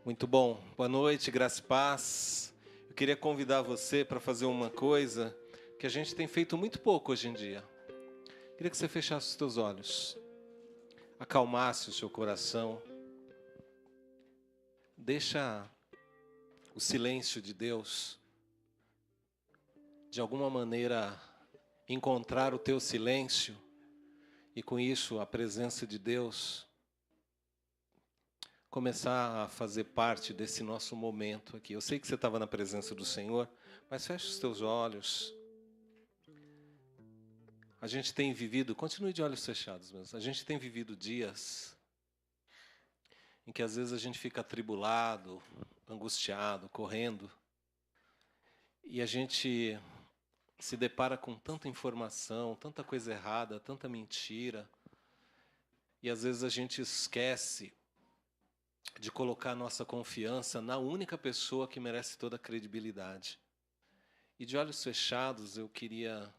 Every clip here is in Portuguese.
Muito bom. Boa noite, graça e paz. Eu queria convidar você para fazer uma coisa que a gente tem feito muito pouco hoje em dia. Eu queria que você fechasse os seus olhos, acalmasse o seu coração. Deixa o silêncio de Deus, de alguma maneira, encontrar o teu silêncio e com isso a presença de Deus começar a fazer parte desse nosso momento aqui. Eu sei que você estava na presença do Senhor, mas feche os teus olhos. A gente tem vivido, continue de olhos fechados mesmo, a gente tem vivido dias em que às vezes a gente fica atribulado, angustiado, correndo, e a gente se depara com tanta informação, tanta coisa errada, tanta mentira, e às vezes a gente esquece de colocar nossa confiança na única pessoa que merece toda a credibilidade. E de olhos fechados, eu queria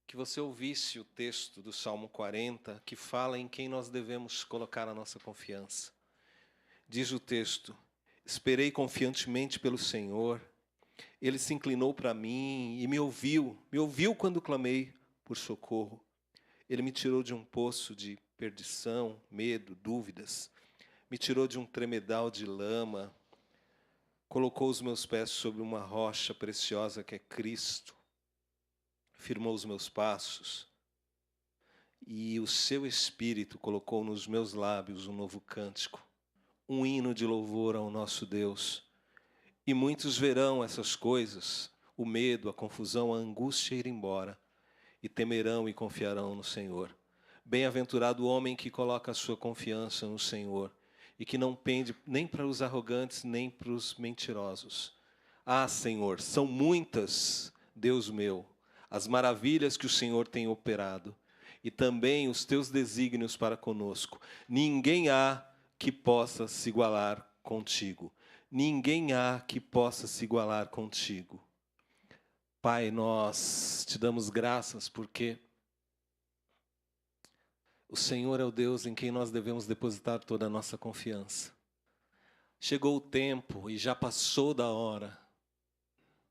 que você ouvisse o texto do Salmo 40, que fala em quem nós devemos colocar a nossa confiança. Diz o texto: esperei confiantemente pelo Senhor, Ele se inclinou para mim e me ouviu quando clamei por socorro. Ele me tirou de um poço de perdição, medo, dúvidas, me tirou de um tremedal de lama, colocou os meus pés sobre uma rocha preciosa que é Cristo, firmou os meus passos, e o seu Espírito colocou nos meus lábios um novo cântico, um hino de louvor ao nosso Deus. E muitos verão essas coisas, o medo, a confusão, a angústia ir embora, e temerão e confiarão no Senhor. Bem-aventurado o homem que coloca a sua confiança no Senhor, e que não pende nem para os arrogantes, nem para os mentirosos. Ah, Senhor, são muitas, Deus meu, as maravilhas que o Senhor tem operado, e também os teus desígnios para conosco. Ninguém há que possa se igualar contigo. Ninguém há que possa se igualar contigo. Pai, nós te damos graças porque o Senhor é o Deus em quem nós devemos depositar toda a nossa confiança. Chegou o tempo e já passou da hora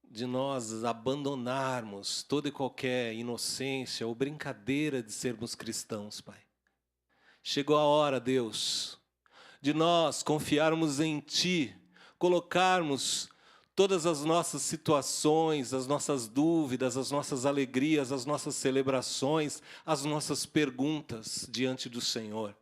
de nós abandonarmos toda e qualquer inocência ou brincadeira de sermos cristãos, Pai. Chegou a hora, Deus, de nós confiarmos em Ti, colocarmos todas as nossas situações, as nossas dúvidas, as nossas alegrias, as nossas celebrações, as nossas perguntas diante do Senhor.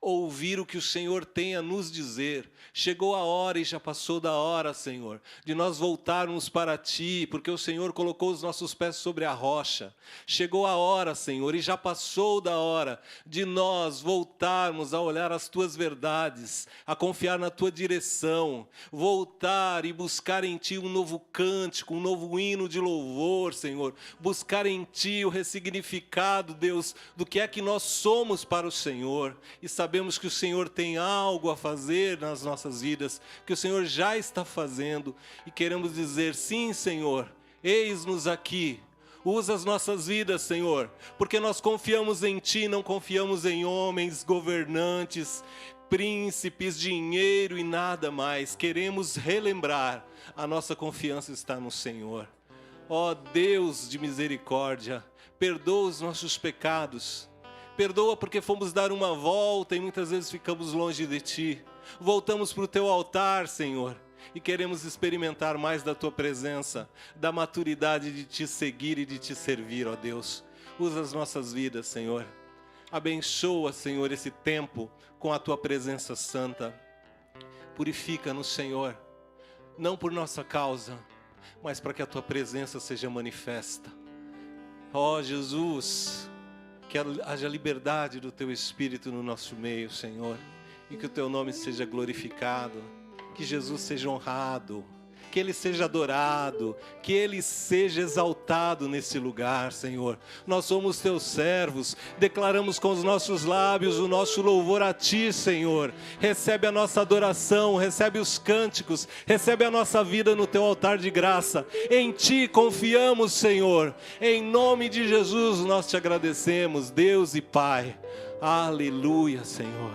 Ouvir o que o Senhor tem a nos dizer. Chegou a hora e já passou da hora, Senhor, de nós voltarmos para Ti, porque o Senhor colocou os nossos pés sobre a rocha. Chegou a hora, Senhor, e já passou da hora de nós voltarmos a olhar as Tuas verdades, a confiar na Tua direção, voltar e buscar em Ti um novo cântico, um novo hino de louvor, Senhor, buscar em Ti o ressignificado, Deus, do que é que nós somos para o Senhor, e sabemos que o Senhor tem algo a fazer nas nossas vidas, que o Senhor já está fazendo, e queremos dizer: sim, Senhor, eis-nos aqui, usa as nossas vidas, Senhor, porque nós confiamos em Ti, não confiamos em homens, governantes, príncipes, dinheiro e nada mais. Queremos relembrar, a nossa confiança está no Senhor. Ó Deus de misericórdia, perdoa os nossos pecados. Perdoa porque fomos dar uma volta e muitas vezes ficamos longe de Ti. Voltamos para o Teu altar, Senhor, e queremos experimentar mais da Tua presença, da maturidade de Te seguir e de Te servir, ó Deus. Usa as nossas vidas, Senhor. Abençoa, Senhor, esse tempo com a Tua presença santa. Purifica-nos, Senhor, não por nossa causa, mas para que a Tua presença seja manifesta. Ó Jesus, que haja liberdade do Teu Espírito no nosso meio, Senhor, e que o Teu nome seja glorificado, que Jesus seja honrado, que Ele seja adorado, que Ele seja exaltado nesse lugar, Senhor. Nós somos Teus servos, declaramos com os nossos lábios o nosso louvor a Ti, Senhor. Recebe a nossa adoração, recebe os cânticos, recebe a nossa vida no Teu altar de graça. Em Ti confiamos, Senhor. Em nome de Jesus nós Te agradecemos, Deus e Pai. Aleluia, Senhor.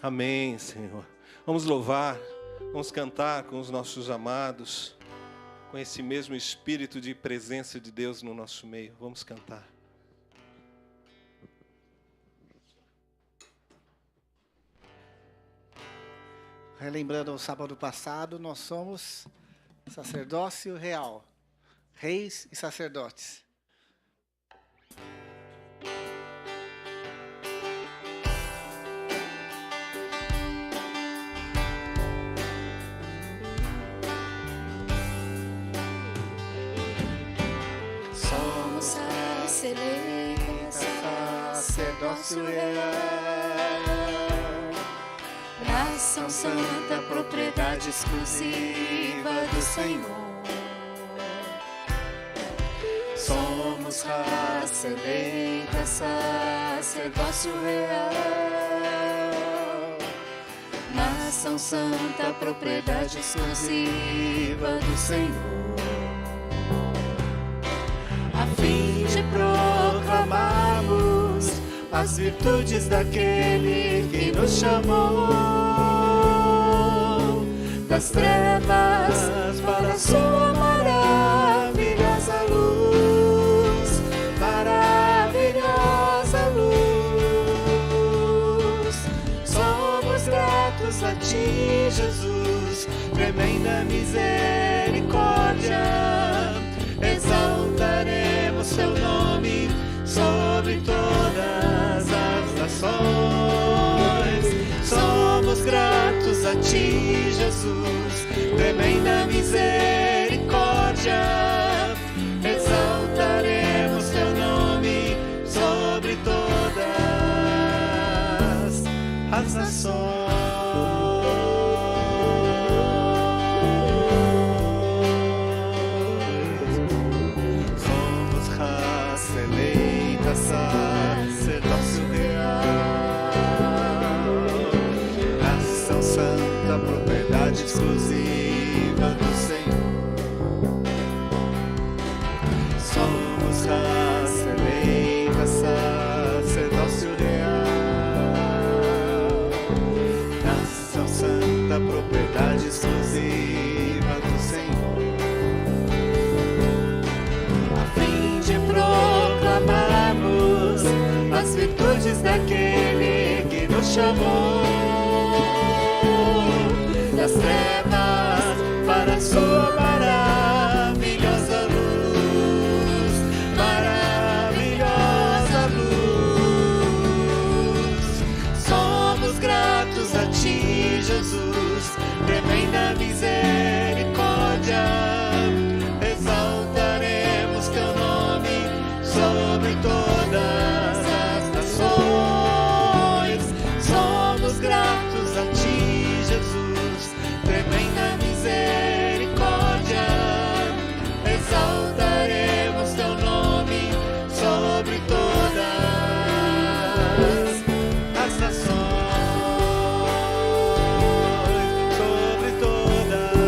Amém, Senhor. Vamos louvar. Vamos cantar com os nossos amados, com esse mesmo espírito de presença de Deus no nosso meio. Vamos cantar. Relembrando o sábado passado, nós somos sacerdócio real, reis e sacerdotes. Somos raça eleita, Sacerdócio real, nação santa, propriedade exclusiva do Senhor. Somos raça eleita, sacerdócio real, nação santa, propriedade exclusiva do Senhor. A fim de proclamarmos as virtudes daquele que nos chamou das trevas para a sua maravilhosa luz, maravilhosa luz. Somos gratos a ti, Jesus, tremenda misericórdia. Exaltaremos teu nome sobre todas as nações. Somos gratos a ti, Jesus, tremenda misericórdia. Exaltaremos teu nome sobre todas as nações. Sacerdócio real, nação santa, propriedade exclusiva do Senhor. Somos raça eleita, sacerdócio real, nação santa, propriedade exclusiva do Senhor. A fim de proclamarmos as virtudes daquele que nos chamou das trevas para a sua maravilhosa luz, maravilhosa luz. Somos gratos a ti, Jesus, tremenda misericórdia. Exaltaremos teu nome sobre todas as nações. Somos gratos a ti, Jesus, tremenda misericórdia. Exaltaremos teu nome sobre todas as nações, sobre todas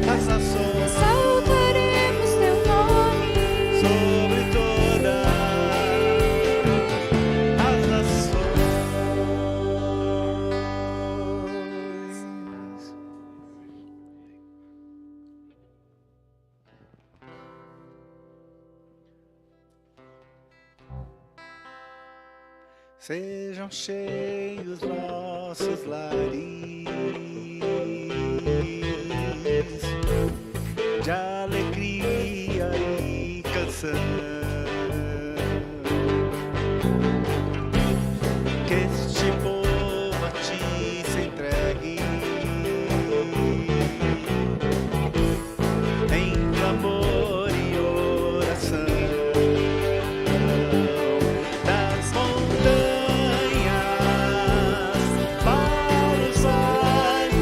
as nações. Exaltaremos teu nome sobre todas as nações. sejam cheios nossos lares de alegria e canção. Que este povo a ti se entregue em clamor e oração. Das montanhas para os vales,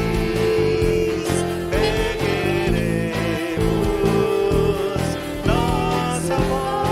ergueremos nossa voz.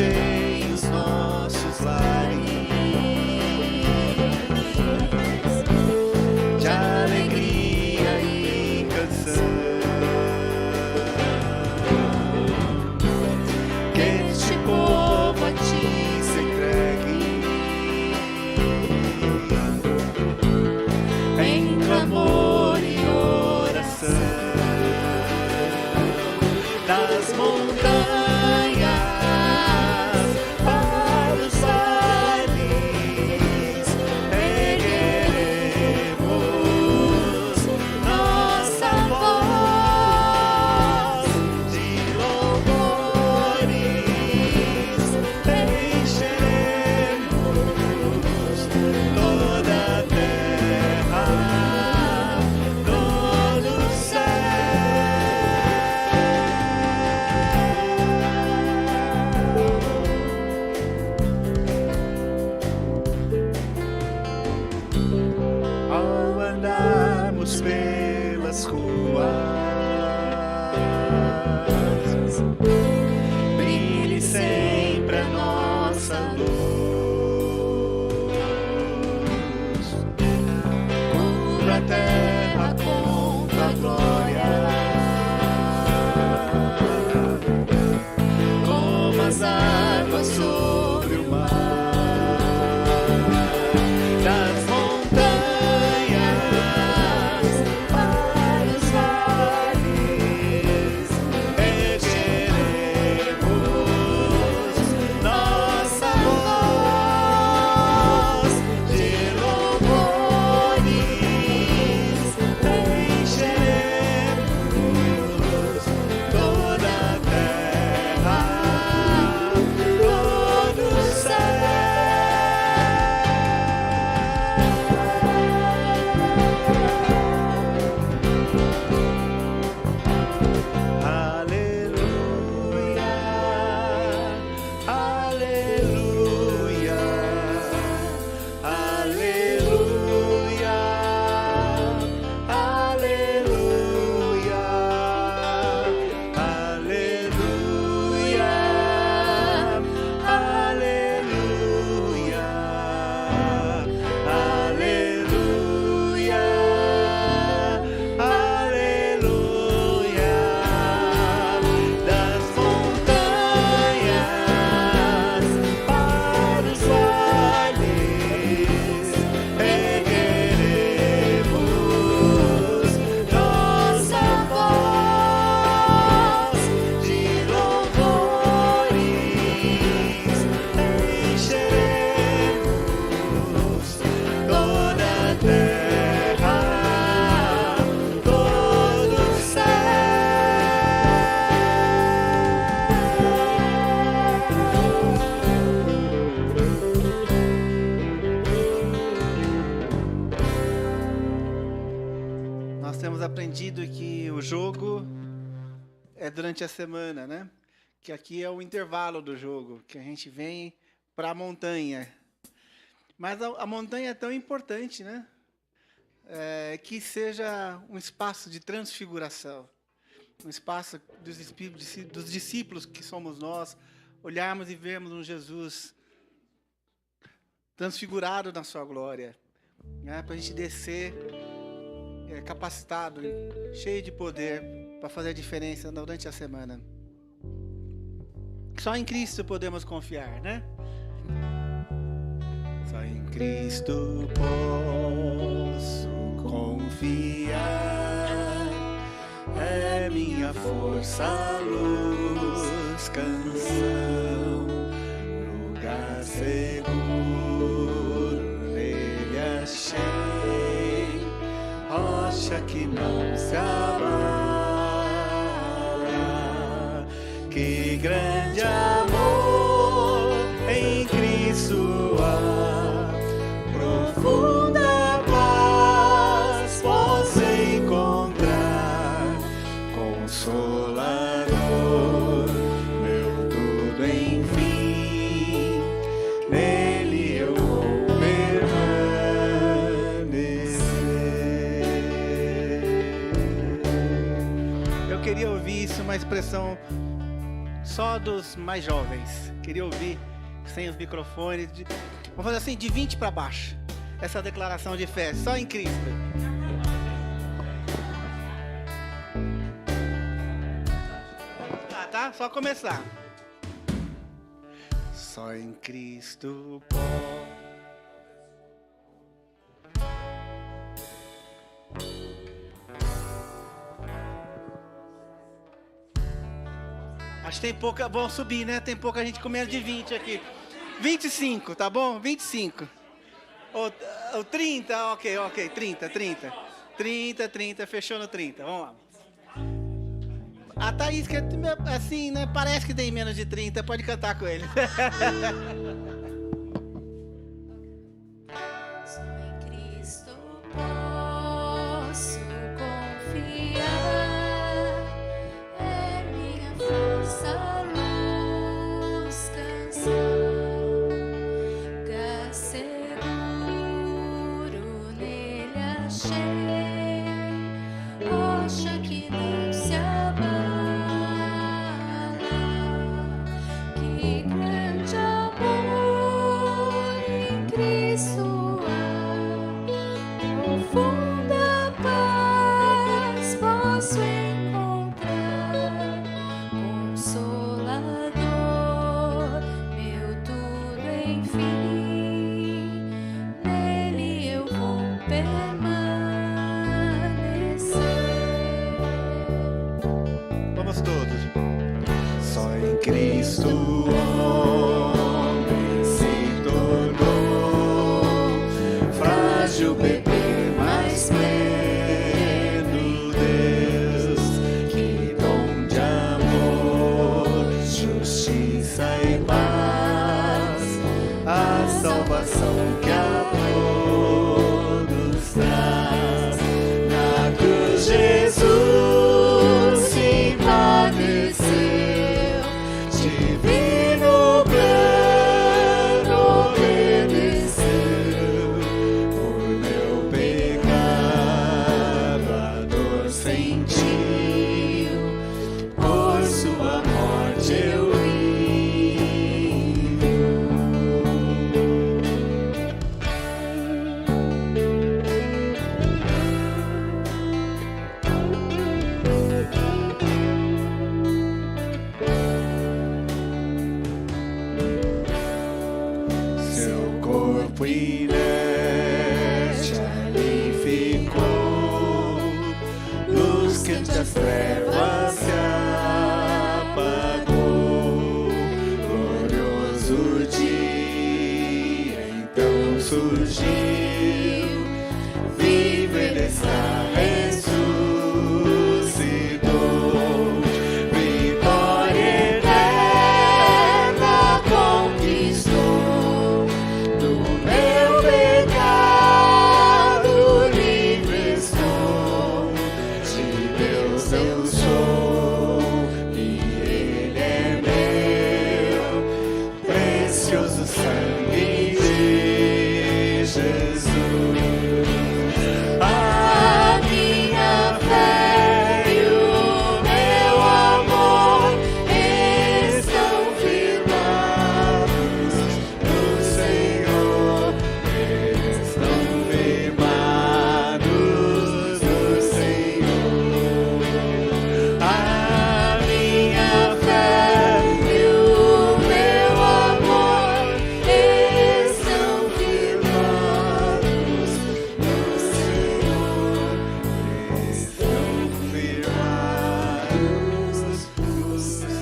Enchei os nossos lares de alegria e canção. Que este povo a ti se entregue em clamor e oração. Das montanhas para os vales, ergueremos nossa voz de louvores, encheremos toda a terra, todo o ao andarmos pelas ruas, brilhe sempre a nossa luz, cubra a terra com tua glória, como as águas sobre o mar. Das montanhas para os vales, ergueremos nossa voz de louvores, encheremos toda a terra, todo o céu. Aleluia, aleluia, aleluia, aleluia, aleluia, aleluia, aleluia, aleluia. Das montanhas para os vales, ergueremos nossa voz de louvores, encheremos toda a terra, todo o Nós temos aprendido que o jogo é durante a semana, né? Que aqui é o intervalo do jogo, que a gente vem para a montanha. Mas a montanha é tão importante, né? Que seja um espaço de transfiguração, um espaço dos discípulos que somos nós, olharmos e vermos um Jesus transfigurado na sua glória, né? Para a gente descer capacitado, cheio de poder, para fazer a diferença durante a semana. Só em Cristo podemos confiar, né? Só em Cristo posso confiar, é minha força, luz, canção, lugar seguro, nele achei, rocha que não se abala. Que grande amor em Cristo há, profunda paz posso encontrar, Consolador, meu tudo enfim, nele eu vou permanecer. Eu queria ouvir isso, uma expressão só dos mais jovens. Queria ouvir sem os microfones. Vamos fazer assim, de 20 para baixo. Essa declaração de fé, só em Cristo. Tá? Só começar. Só em Cristo posso. Acho que tem pouca. Vamos subir, né? Tem pouca gente com menos de 20 aqui. 25, tá bom? 25. Ou 30, ok. 30, fechou no 30. Vamos lá. A Thaís, que é assim, né? Parece que tem menos de 30, pode cantar com ele. Só em Cristo posso confiar, é minha força, luz, canção, gás seguro nele achei, rocha que não se abala. Que grande amor em Cristo há, profunda paz posso encontrar, Consolador, meu tudo enfim, nele eu vou permanecer. Vamos todos. Só em Cristo o homem se tornou frágil bebê, mas pleno Deus, que dom de amor, justiça e paz, a salvação que a todos traz. Na cruz Jesus se padeceu, divino plano obedeceu, por meu pecado a dor sentiu, por sua morte eu vivo. Seu corpo inerte ali ficou, luz que entre as trevas se apagou. Glorioso dia então surgiu, vivo ele está, ressuscitou. Vitória eterna conquistou, do meu pecado livre estou, de Deus eu sou e Ele é meu, precioso sangue de Jesus. A minha fé e o meu amor estão firmados no Senhor, estão firmados no Senhor. A minha fé e o meu amor estão firmados no Senhor, estão firmados no Senhor.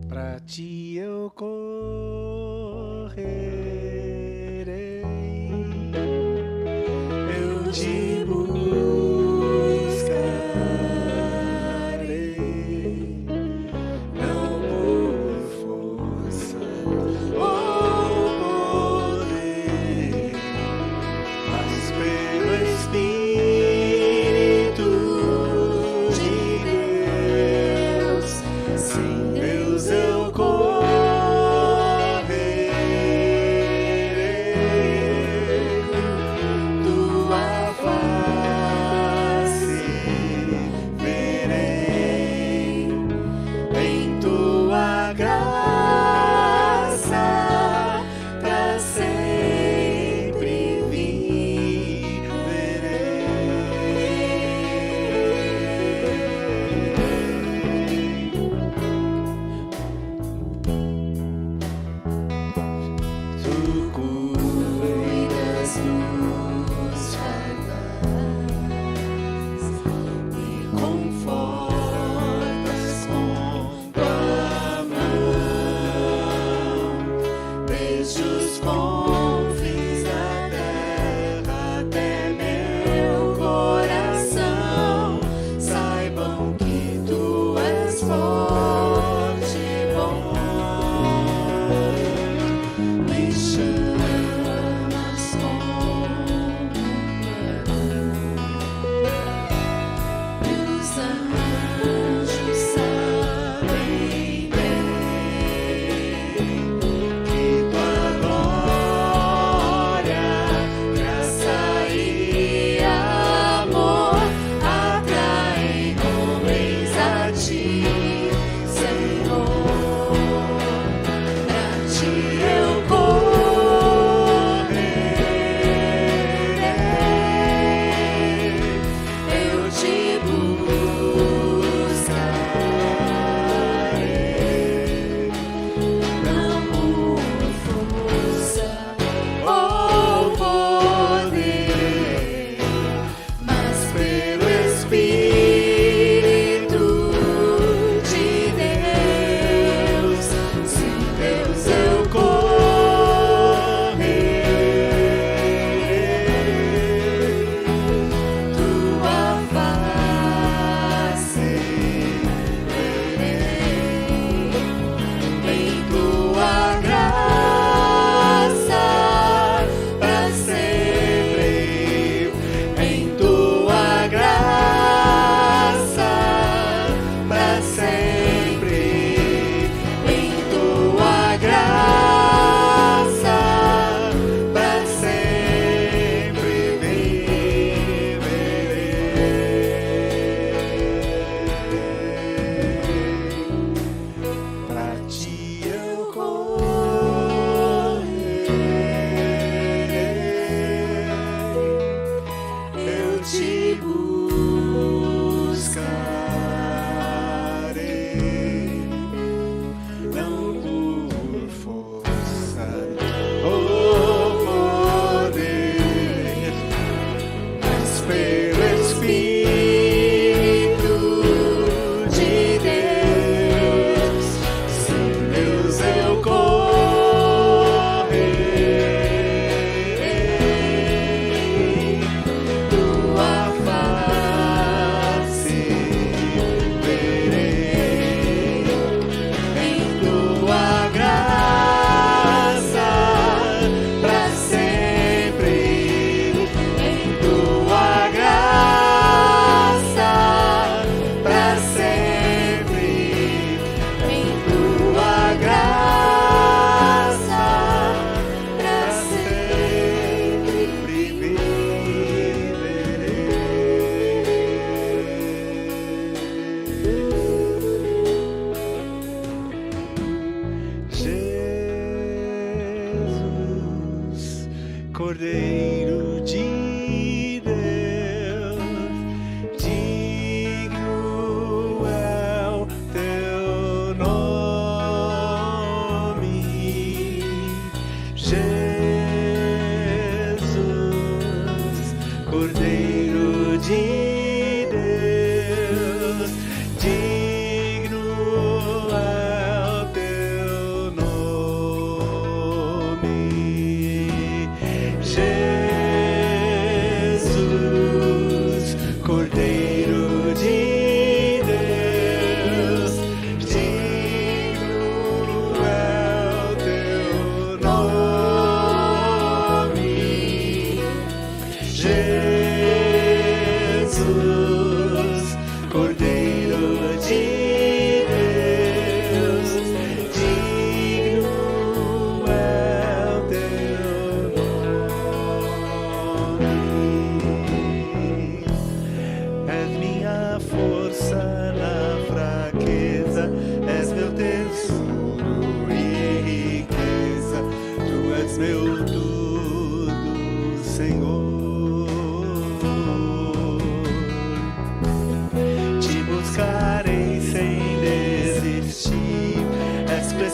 Pra ti eu correrei, eu te buscarei, não por força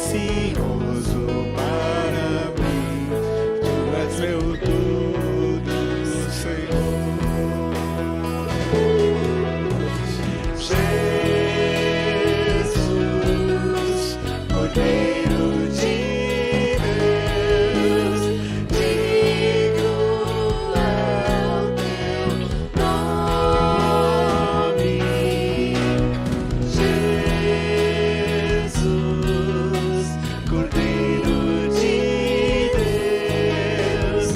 precioso para mim. Tu és meu tudo, Senhor. Jesus, Cordeiro de Deus, digno é o teu nome. Jesus, Cordeiro de Deus,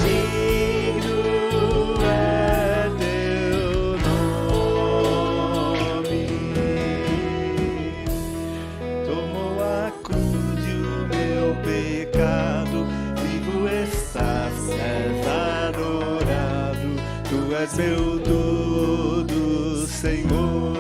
digno é teu nome. Tomou a cruz e o meu pecado, vivo estás, és adorado. Tu és meu tudo, Senhor.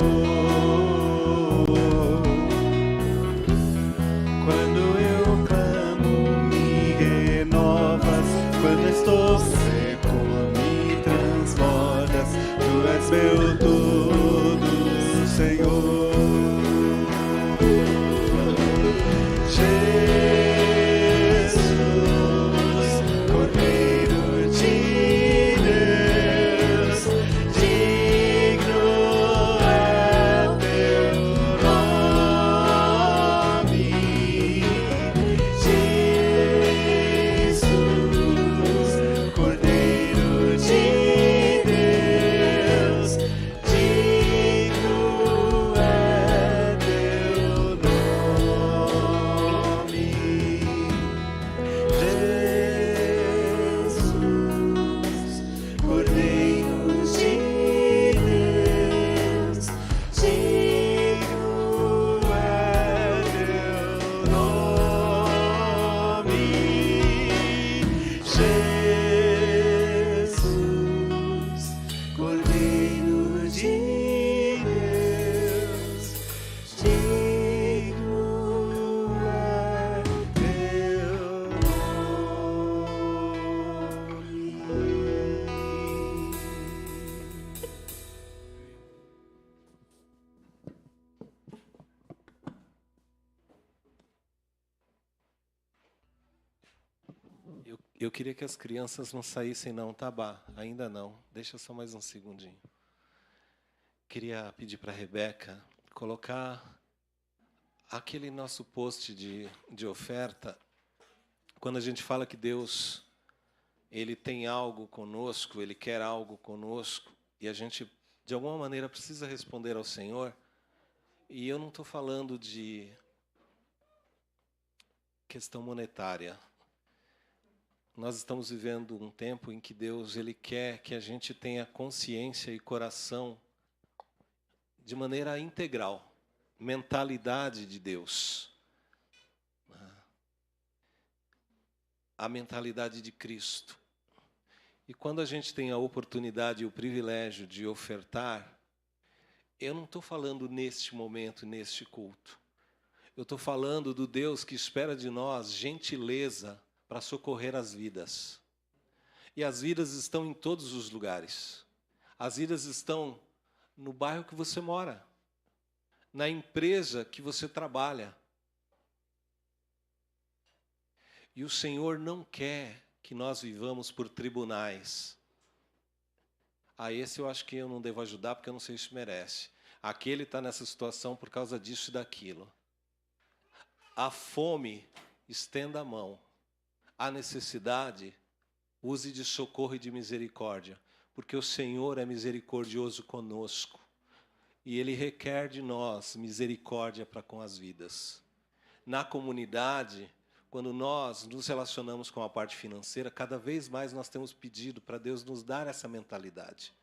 Quando eu clamo, me renovas. Quando estou seco, me transbordas. Tu és meu tudo, Senhor. Jesus, Cordeiro de Deus, digno é o teu nome. Jesus, Cordeiro de Deus, digno é teu nome. Jesus, Cordeiro de Deus, digno é teu nome. Jesus, Cordeiro de Deus, digno é Eu queria que as crianças não saíssem não, tá, Bá? Ainda não. Deixa só mais um segundinho. Queria pedir para a Rebeca colocar aquele nosso post de oferta. Quando a gente fala que Deus, Ele tem algo conosco, Ele quer algo conosco, e a gente, de alguma maneira, precisa responder ao Senhor. E eu não estou falando de questão monetária. Nós estamos vivendo um tempo em que Deus, Ele quer que a gente tenha consciência e coração de maneira integral, mentalidade de Deus. A mentalidade de Cristo. E quando a gente tem a oportunidade e o privilégio de ofertar, eu não estou falando neste momento, neste culto. Eu estou falando do Deus que espera de nós gentileza para socorrer as vidas. E as vidas estão em todos os lugares. As vidas estão no bairro que você mora, na empresa que você trabalha. E o Senhor não quer que nós vivamos por tribunais. Esse eu acho que eu não devo ajudar porque eu não sei se merece. Aquele está nessa situação por causa disso e daquilo. A fome, estenda a mão. A necessidade, use de socorro e de misericórdia, porque o Senhor é misericordioso conosco e Ele requer de nós misericórdia para com as vidas. Na comunidade, quando nós nos relacionamos com a parte financeira, cada vez mais nós temos pedido para Deus nos dar essa mentalidade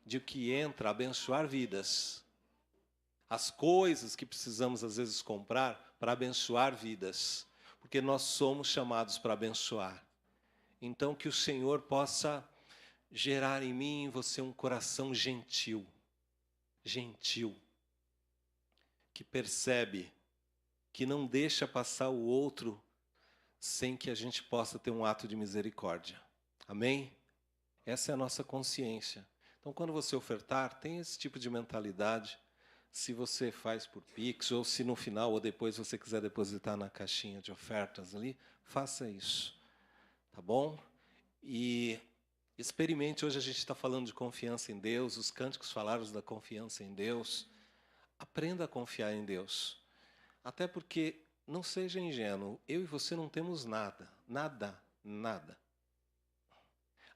de que entra abençoar vidas. As coisas que precisamos às vezes comprar para abençoar vidas. Porque nós somos chamados para abençoar. Então, que o Senhor possa gerar em mim e em você um coração gentil. Gentil. Que percebe, que não deixa passar o outro sem que a gente possa ter um ato de misericórdia. Amém? Essa é a nossa consciência. Então, quando você ofertar, tenha esse tipo de mentalidade. se você faz por Pix, ou se no final ou depois você quiser depositar na caixinha de ofertas ali, faça isso, tá bom? E experimente, hoje a gente está falando de confiança em Deus, os cânticos falaram da confiança em Deus. Aprenda a confiar em Deus. Até porque, não seja ingênuo, eu e você não temos nada, nada, nada.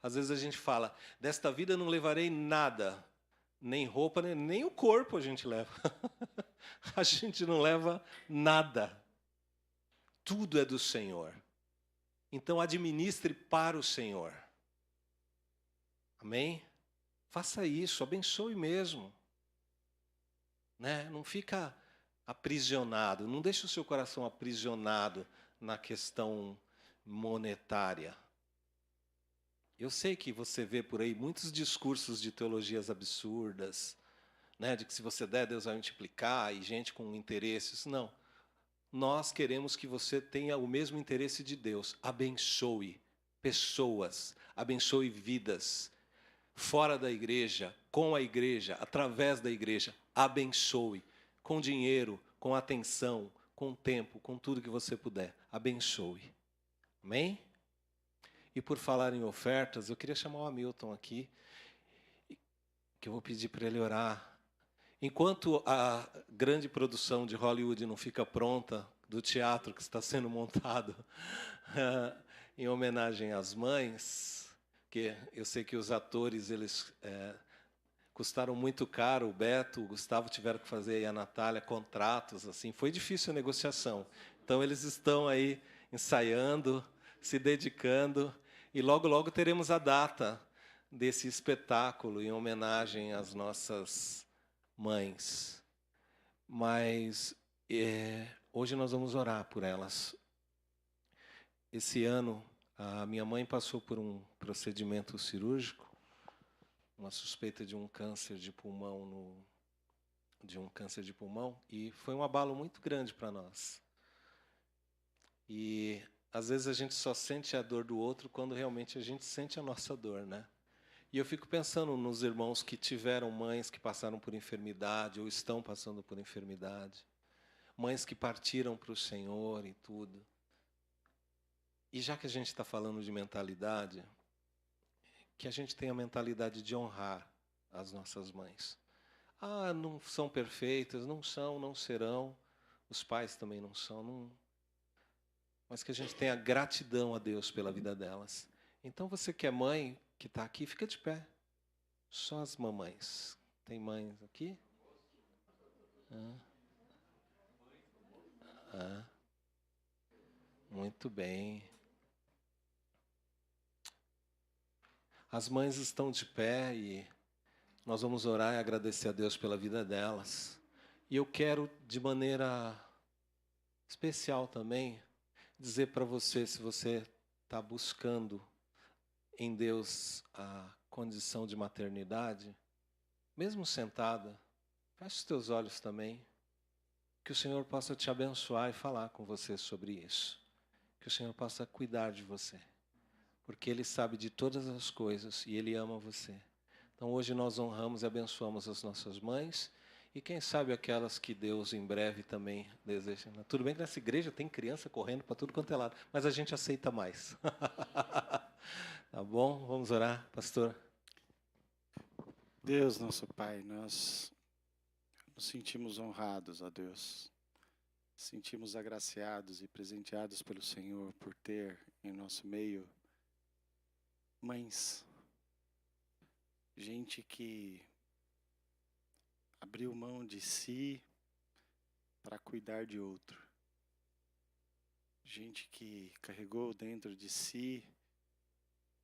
Às vezes a gente fala, desta vida não levarei nada, nem roupa, nem o corpo a gente leva. A gente não leva nada. Tudo é do Senhor. Então administre para o Senhor. Amém? Faça isso, abençoe mesmo. Né? Não fica aprisionado, não deixe o seu coração aprisionado na questão monetária. Eu sei que você vê por aí muitos discursos de teologias absurdas, né? De que se você der, Deus vai multiplicar, e gente com interesses. Não. Nós queremos que você tenha o mesmo interesse de Deus. Abençoe pessoas, abençoe vidas. Fora da igreja, com a igreja, através da igreja, abençoe. Com dinheiro, com atenção, com tempo, com tudo que você puder. Abençoe. Amém? E por falar em ofertas, eu queria chamar o Hamilton aqui, que eu vou pedir para ele orar. Enquanto a grande produção de Hollywood não fica pronta, do teatro que está sendo montado em homenagem às mães, que eu sei que os atores eles custaram muito caro, o Beto, o Gustavo tiveram que fazer, e a Natália, contratos, assim, foi difícil a negociação. Então eles estão aí ensaiando, se dedicando, e logo, logo teremos a data desse espetáculo em homenagem às nossas mães. Mas hoje nós vamos orar por elas. Esse ano, a minha mãe passou por um procedimento cirúrgico, uma suspeita de um câncer de pulmão, e foi um abalo muito grande para nós. E às vezes a gente só sente a dor do outro quando realmente a gente sente a nossa dor, né? E eu fico pensando nos irmãos que tiveram mães que passaram por enfermidade ou estão passando por enfermidade, mães que partiram para o Senhor e tudo. E já que a gente está falando de mentalidade, que a gente tenha a mentalidade de honrar as nossas mães. Ah, não são perfeitas, não são, não serão, os pais também não são, mas que a gente tenha gratidão a Deus pela vida delas. Então você que é mãe, que está aqui, fica de pé. Só as mamães. Tem mães aqui? Muito bem. As mães estão de pé e nós vamos orar e agradecer a Deus pela vida delas. E eu quero, de maneira especial também, dizer para você, se você está buscando em Deus a condição de maternidade, mesmo sentada, feche os teus olhos também, que o Senhor possa te abençoar e falar com você sobre isso. Que o Senhor possa cuidar de você, porque Ele sabe de todas as coisas e Ele ama você. Então hoje nós honramos e abençoamos as nossas mães e quem sabe aquelas que Deus em breve também deseja. Tudo bem que nessa igreja tem criança correndo para tudo quanto é lado, mas a gente aceita mais. Tá bom? Vamos orar, pastor. Deus, nosso Pai, nós nos sentimos honrados, ó Deus. Sentimos agraciados e presenteados pelo Senhor por ter em nosso meio mães, gente que abriu mão de si para cuidar de outro. Gente que carregou dentro de si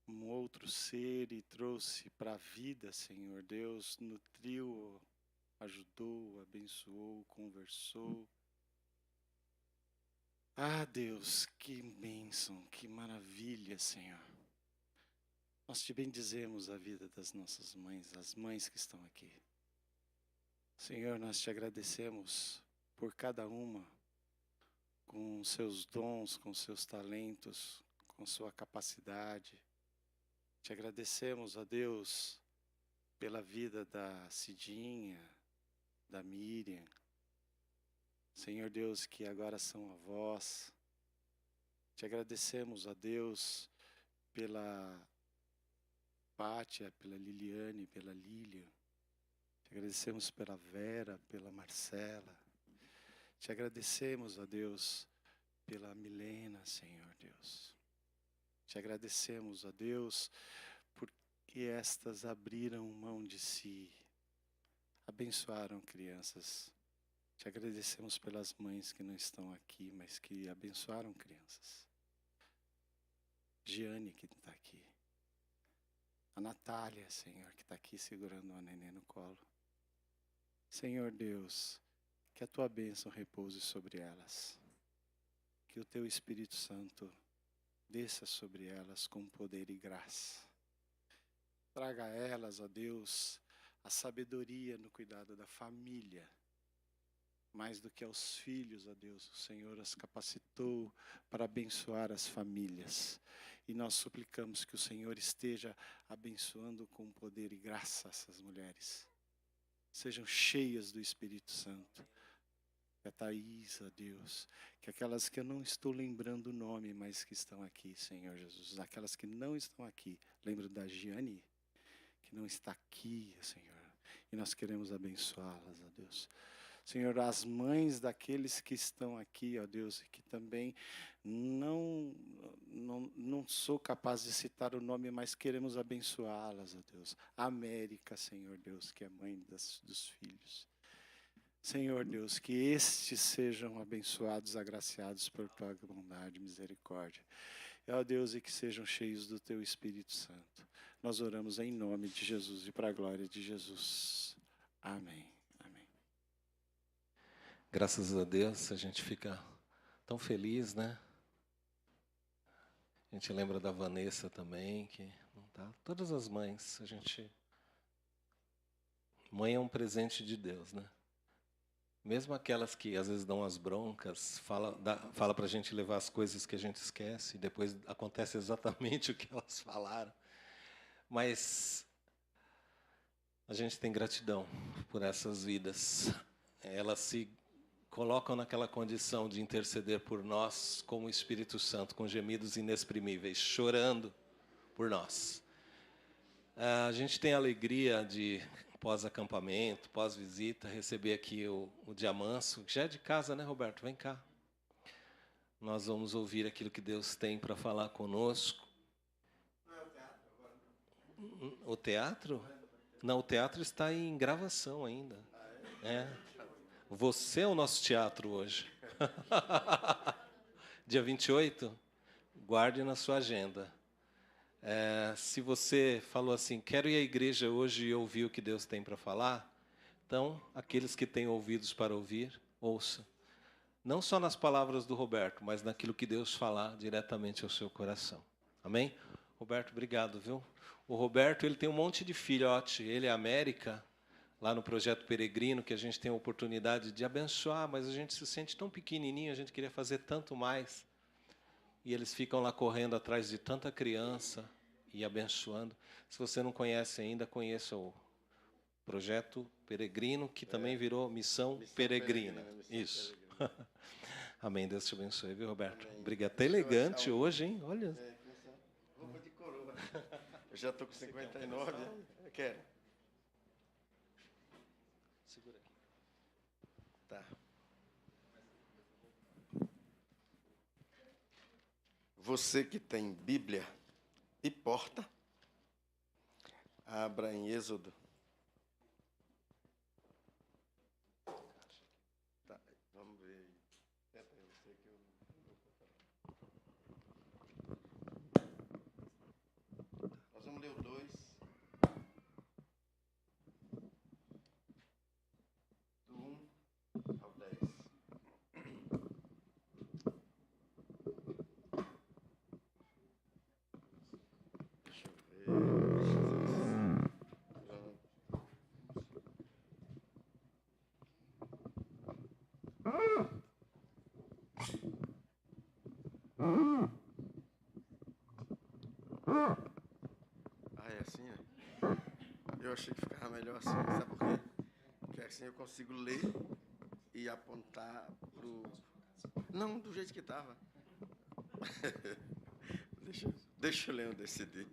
um outro ser e trouxe para a vida, Senhor Deus, nutriu, ajudou, abençoou, conversou. Ah, Deus, que bênção, que maravilha, Senhor. Nós te bendizemos a vida das nossas mães, as mães que estão aqui. Senhor, nós te agradecemos por cada uma, com seus dons, com seus talentos, com sua capacidade. Te agradecemos, ó Deus, pela vida da Cidinha, da Miriam. Senhor Deus, que agora são avós. Te agradecemos, ó Deus, pela Pátia, pela Liliane, pela Lília. Te agradecemos pela Vera, pela Marcela. Te agradecemos, ó Deus, pela Milena, Senhor Deus. Te agradecemos, ó Deus, porque estas abriram mão de si, abençoaram crianças. Te agradecemos pelas mães que não estão aqui, mas que abençoaram crianças. Giane, que está aqui. A Natália, Senhor, que está aqui segurando a neném no colo. Senhor Deus, que a tua bênção repouse sobre elas. Que o teu Espírito Santo desça sobre elas com poder e graça. Traga a elas, ó Deus, a sabedoria no cuidado da família. Mais do que aos filhos, ó Deus, o Senhor as capacitou para abençoar as famílias. E nós suplicamos que o Senhor esteja abençoando com poder e graça essas mulheres. Sejam cheias do Espírito Santo. Que a Thaís, ó Deus, que aquelas que eu não estou lembrando o nome, mas que estão aqui, Senhor Jesus. Aquelas que não estão aqui, lembro da Giane, que não está aqui, Senhor. E nós queremos abençoá-las, ó Deus. Senhor, as mães daqueles que estão aqui, ó Deus, e que também não sou capaz de citar o nome, mas queremos abençoá-las, ó Deus. A América, Senhor Deus, que é mãe dos filhos. Senhor Deus, que estes sejam abençoados, agraciados por tua bondade e misericórdia. Ó Deus, e que sejam cheios do teu Espírito Santo. Nós oramos em nome de Jesus e para a glória de Jesus. Amém. Amém. Graças a Deus, a gente fica tão feliz, né? A gente lembra da Vanessa também, que não tá. Todas as mães, mãe é um presente de Deus, né? Mesmo aquelas que às vezes dão as broncas, fala para a gente levar as coisas que a gente esquece, e depois acontece exatamente o que elas falaram. Mas a gente tem gratidão por essas vidas. Elas se colocam naquela condição de interceder por nós como o Espírito Santo, com gemidos inexprimíveis, chorando por nós. A gente tem a alegria de, pós-acampamento, pós-visita, receber aqui o Diamanso, que já é de casa, né, Roberto? Vem cá. Nós vamos ouvir aquilo que Deus tem para falar conosco. Não é o teatro agora? O teatro? Não, o teatro está em gravação ainda. É. Você é o nosso teatro hoje. Dia 28, guarde na sua agenda. Se você falou assim, quero ir à igreja hoje e ouvir o que Deus tem para falar, então, aqueles que têm ouvidos para ouvir, ouça. Não só nas palavras do Roberto, mas naquilo que Deus falar diretamente ao seu coração. Amém? Roberto, obrigado, viu? O Roberto, ele tem um monte de filhote. Ele é América, lá no Projeto Peregrino, que a gente tem a oportunidade de abençoar, mas a gente se sente tão pequenininho, a gente queria fazer tanto mais. E eles ficam lá correndo atrás de tanta criança e abençoando. Se você não conhece ainda, conheça o Projeto Peregrino, que também virou Missão Peregrina. Isso. Peregrina. Amém. Deus te abençoe, viu, Roberto? Amém. Obrigado. Até elegante hoje, hein? Olha. Roupa de coroa. Eu já estou com 59. Eu quero. Segura aqui. Tá. Você que tem Bíblia e porta, abra em Êxodo. Tá, vamos ver. Tenta aí, você que eu Nós vamos ler o 2. Do 1 ao 10. Ah, é assim, né? Eu achei que ficava melhor assim, sabe por quê? Porque assim eu consigo ler e apontar pro... Não, do jeito que estava. Deixa o leão decidir.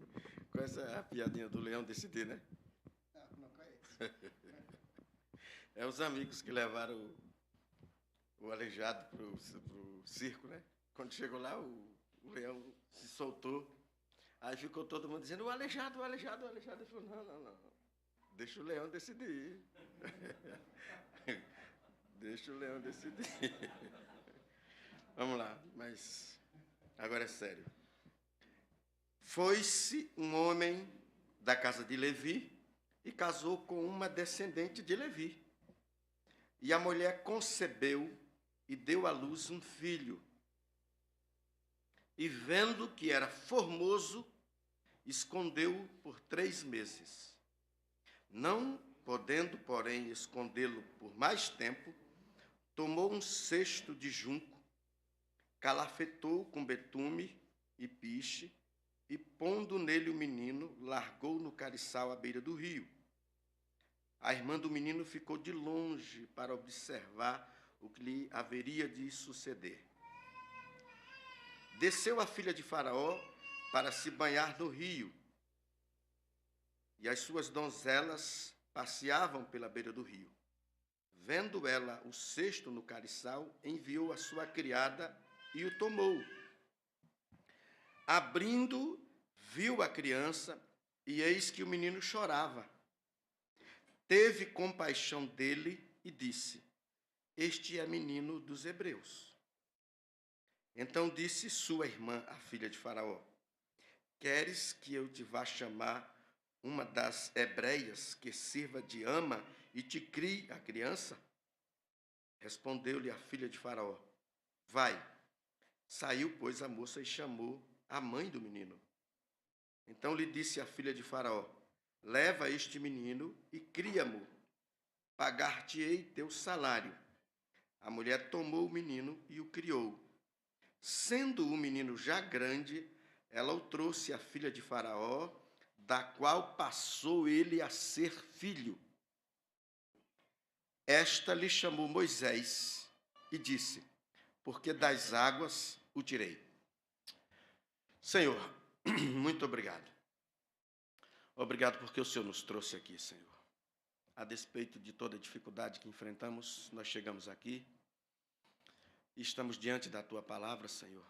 Conhece a piadinha do leão decidir, né? Não conheço. É os amigos que levaram o aleijado pro circo, né? Quando chegou lá, o leão se soltou. Aí ficou todo mundo dizendo, o aleijado, o aleijado, o aleijado. Ele falou, não. Deixa o leão decidir. Deixa o leão decidir. Vamos lá, mas agora é sério. Foi-se um homem da casa de Levi e casou com uma descendente de Levi. E a mulher concebeu e deu à luz um filho. E vendo que era formoso, escondeu-o por 3 meses. Não podendo, porém, escondê-lo por mais tempo, tomou um cesto de junco, calafetou com betume e piche, e pondo nele o menino, largou no cariçal à beira do rio. A irmã do menino ficou de longe para observar o que lhe haveria de suceder. Desceu a filha de Faraó para se banhar no rio, e as suas donzelas passeavam pela beira do rio. Vendo ela o cesto no cariçal, enviou a sua criada e o tomou. Abrindo, viu a criança, e eis que o menino chorava. Teve compaixão dele e disse, este é menino dos hebreus. Então disse sua irmã, a filha de Faraó, queres que eu te vá chamar uma das hebreias que sirva de ama e te crie a criança? Respondeu-lhe a filha de Faraó, vai. Saiu, pois, a moça e chamou a mãe do menino. Então lhe disse a filha de Faraó, leva este menino e cria-mo, pagar-te-ei teu salário. A mulher tomou o menino e o criou. Sendo o menino já grande, ela o trouxe à filha de Faraó, da qual passou ele a ser filho. Esta lhe chamou Moisés e disse, porque das águas o tirei. Senhor, muito obrigado. Obrigado porque o Senhor nos trouxe aqui, Senhor. A despeito de toda a dificuldade que enfrentamos, nós chegamos aqui e estamos diante da Tua palavra, Senhor.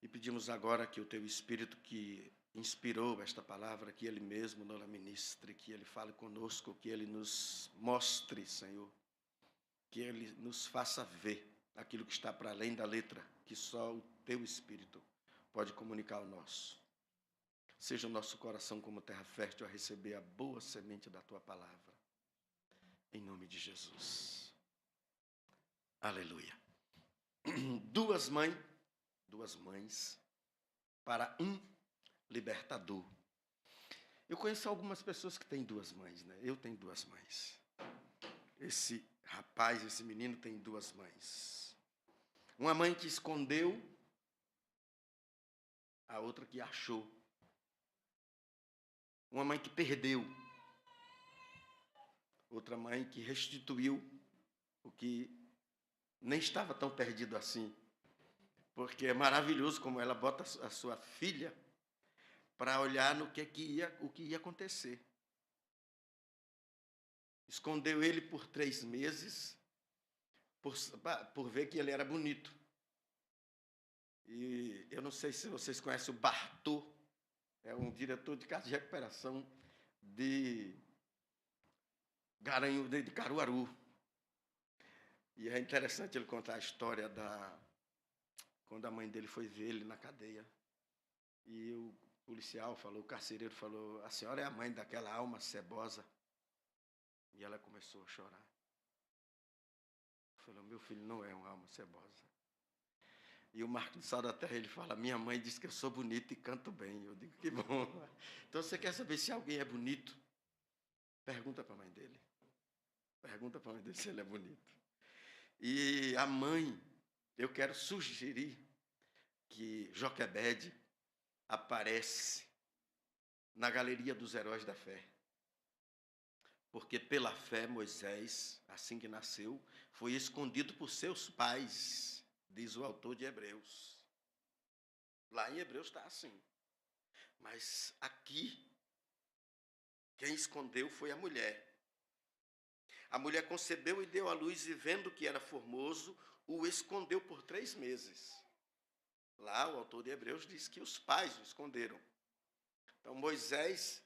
E pedimos agora que o Teu Espírito que inspirou esta palavra, que Ele mesmo nos ministre, que Ele fale conosco, que Ele nos mostre, Senhor, que Ele nos faça ver aquilo que está para além da letra, que só o Teu Espírito pode comunicar ao nosso. Seja o nosso coração como terra fértil a receber a boa semente da Tua palavra. Em nome de Jesus. Aleluia. Duas mães para um libertador. Eu conheço algumas pessoas que têm 2 mães, né? Eu tenho 2 mães. Esse rapaz, esse menino tem 2 mães. Uma mãe que escondeu, a outra que achou. Uma mãe que perdeu. Outra mãe que restituiu o que nem estava tão perdido assim. Porque é maravilhoso como ela bota a sua filha para olhar no o que ia acontecer. Escondeu ele por 3 meses, por ver que ele era bonito. E eu não sei se vocês conhecem o Bartô, é um diretor de casa de recuperação de Caruaru. E é interessante ele contar a história quando a mãe dele foi ver ele na cadeia. E o policial falou, o carcereiro falou, a senhora é a mãe daquela alma cebosa. E ela começou a chorar. Falou, meu filho não é uma alma cebosa. E o Marco do Sal da Terra, ele fala, minha mãe disse que eu sou bonito e canto bem. Eu digo, que bom. Então, você quer saber se alguém é bonito? Pergunta para a mãe dele. Pergunta para a mãe dele se ele é bonito. E a mãe, eu quero sugerir que Joquebede aparece na Galeria dos Heróis da Fé. Porque pela fé Moisés, assim que nasceu, foi escondido por seus pais, diz o autor de Hebreus. Lá em Hebreus está assim. Mas aqui, quem escondeu foi a mulher. A mulher concebeu e deu à luz, e vendo que era formoso, o escondeu por 3 meses. Lá o autor de Hebreus diz que os pais o esconderam. Então Moisés,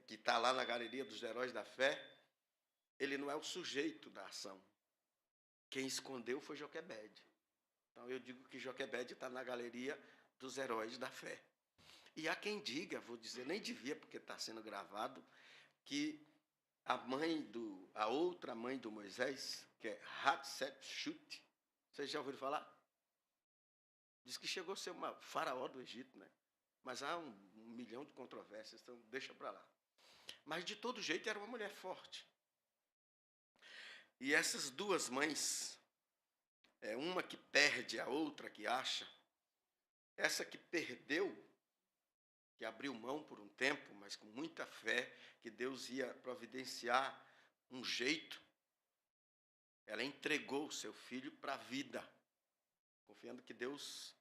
que está lá na galeria dos heróis da fé, ele não é o sujeito da ação. Quem escondeu foi Joquebede. Então eu digo que Joquebede está na galeria dos heróis da fé. E há quem diga, vou dizer, nem devia porque está sendo gravado, que a outra mãe do Moisés, que é Hatshepsut, vocês já ouviram falar? Diz que chegou a ser uma faraó do Egito, né? Mas há um milhão de controvérsias, então deixa para lá. Mas de todo jeito era uma mulher forte. E essas duas mães, uma que perde, a outra que acha, essa que perdeu, que abriu mão por um tempo, mas com muita fé, que Deus ia providenciar um jeito, ela entregou o seu filho para a vida, confiando que Deus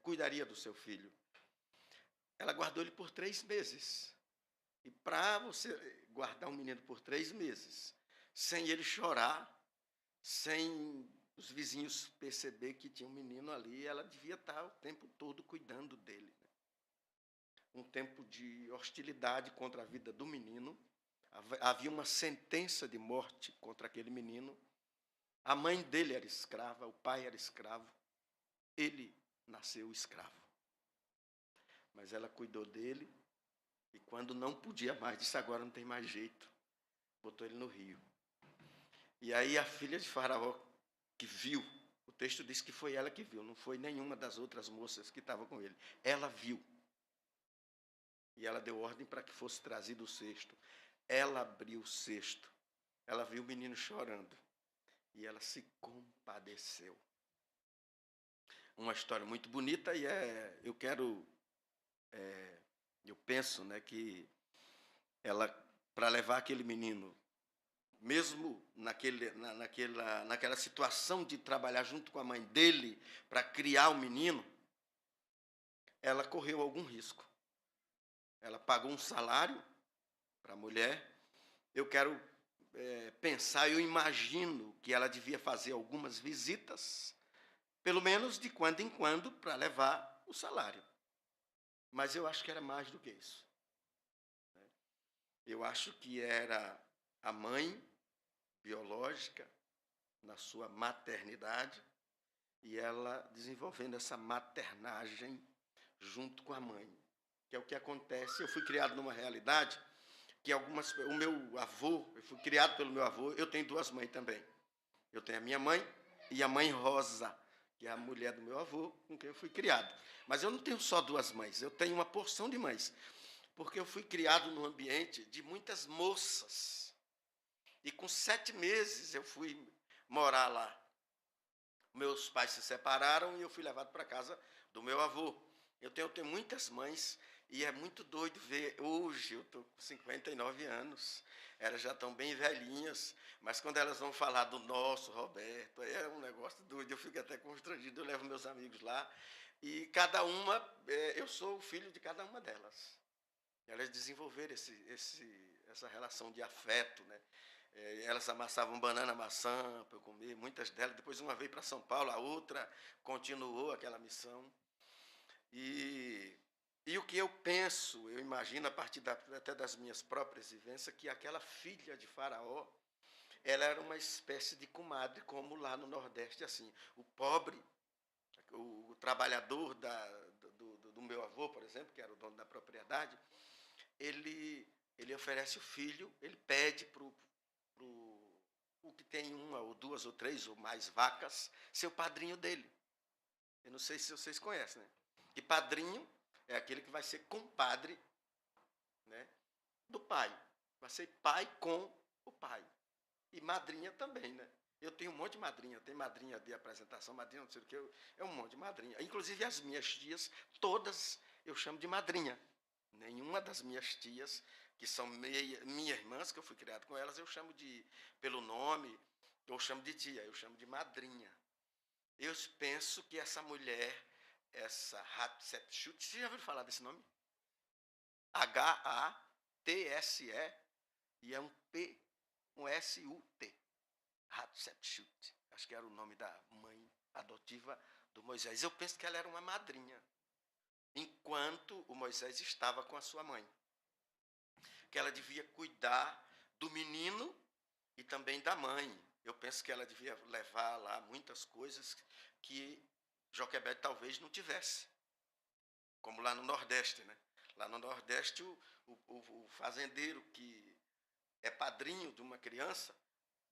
cuidaria do seu filho. Ela guardou ele por 3 meses. E para você guardar um menino por 3 meses, sem ele chorar, sem os vizinhos perceber que tinha um menino ali, ela devia estar o tempo todo cuidando dele. Um tempo de hostilidade contra a vida do menino. Havia uma sentença de morte contra aquele menino. A mãe dele era escrava, o pai era escravo. Ele nasceu escravo. Mas ela cuidou dele e quando não podia mais, disse agora não tem mais jeito. Botou ele no rio. E aí a filha de Faraó que viu, o texto diz que foi ela que viu, não foi nenhuma das outras moças que estavam com ele. Ela viu. E ela deu ordem para que fosse trazido o cesto. Ela abriu o cesto. Ela viu o menino chorando. E ela se compadeceu. Uma história muito bonita e eu penso, né, que ela, para levar aquele menino, mesmo naquela situação de trabalhar junto com a mãe dele para criar o menino, ela correu algum risco. Ela pagou um salário para a mulher. Eu quero pensar, eu imagino que ela devia fazer algumas visitas, pelo menos de quando em quando, para levar o salário. Mas eu acho que era mais do que isso. Eu acho que era a mãe biológica, na sua maternidade, e ela desenvolvendo essa maternagem junto com a mãe. Que é o que acontece. Eu fui criado numa realidade que o meu avô, eu fui criado pelo meu avô, eu tenho 2 mães também. Eu tenho a minha mãe e a mãe Rosa, que é a mulher do meu avô, com quem eu fui criado. Mas eu não tenho só 2 mães, eu tenho uma porção de mães, porque eu fui criado num ambiente de muitas moças. E com 7 meses eu fui morar lá. Meus pais se separaram e eu fui levado para a casa do meu avô. Eu tenho muitas mães e é muito doido ver. Hoje eu estou com 59 anos, elas já estão bem velhinhas, mas quando elas vão falar do nosso Roberto, é um negócio doido, eu fico até constrangido, eu levo meus amigos lá, e cada uma, eu sou o filho de cada uma delas. Elas desenvolveram essa relação de afeto, né? Elas amassavam banana, maçã para eu comer, muitas delas. Depois uma veio para São Paulo, a outra continuou aquela missão. E o que eu penso, eu imagino a partir até das minhas próprias vivências, que aquela filha de Faraó, ela era uma espécie de comadre, como lá no Nordeste, assim. O pobre, o trabalhador do meu avô, por exemplo, que era o dono da propriedade, ele oferece o filho, ele pede para o que tem 1 ou 2 ou 3 ou mais vacas, ser o padrinho dele. Eu não sei se vocês conhecem, né? E padrinho é aquele que vai ser compadre, né, do pai. Vai ser pai com o pai. E madrinha também, né? Eu tenho um monte de madrinha. Tem madrinha de apresentação, madrinha não sei o que. É um monte de madrinha. Inclusive as minhas tias, todas eu chamo de madrinha. Nenhuma das minhas tias que são minhas irmãs, que eu fui criado com elas, eu chamo pelo nome, eu chamo de tia, eu chamo de madrinha. Eu penso que essa mulher, essa Hatshepsut, você já ouviu falar desse nome? H-A-T-S-E, e é um P, um S-U-T. Hatshepsut. Acho que era o nome da mãe adotiva do Moisés. Eu penso que ela era uma madrinha, enquanto o Moisés estava com a sua mãe. Que ela devia cuidar do menino e também da mãe. Eu penso que ela devia levar lá muitas coisas que Joquebede talvez não tivesse. Como lá no Nordeste, né? Lá no Nordeste, o fazendeiro que é padrinho de uma criança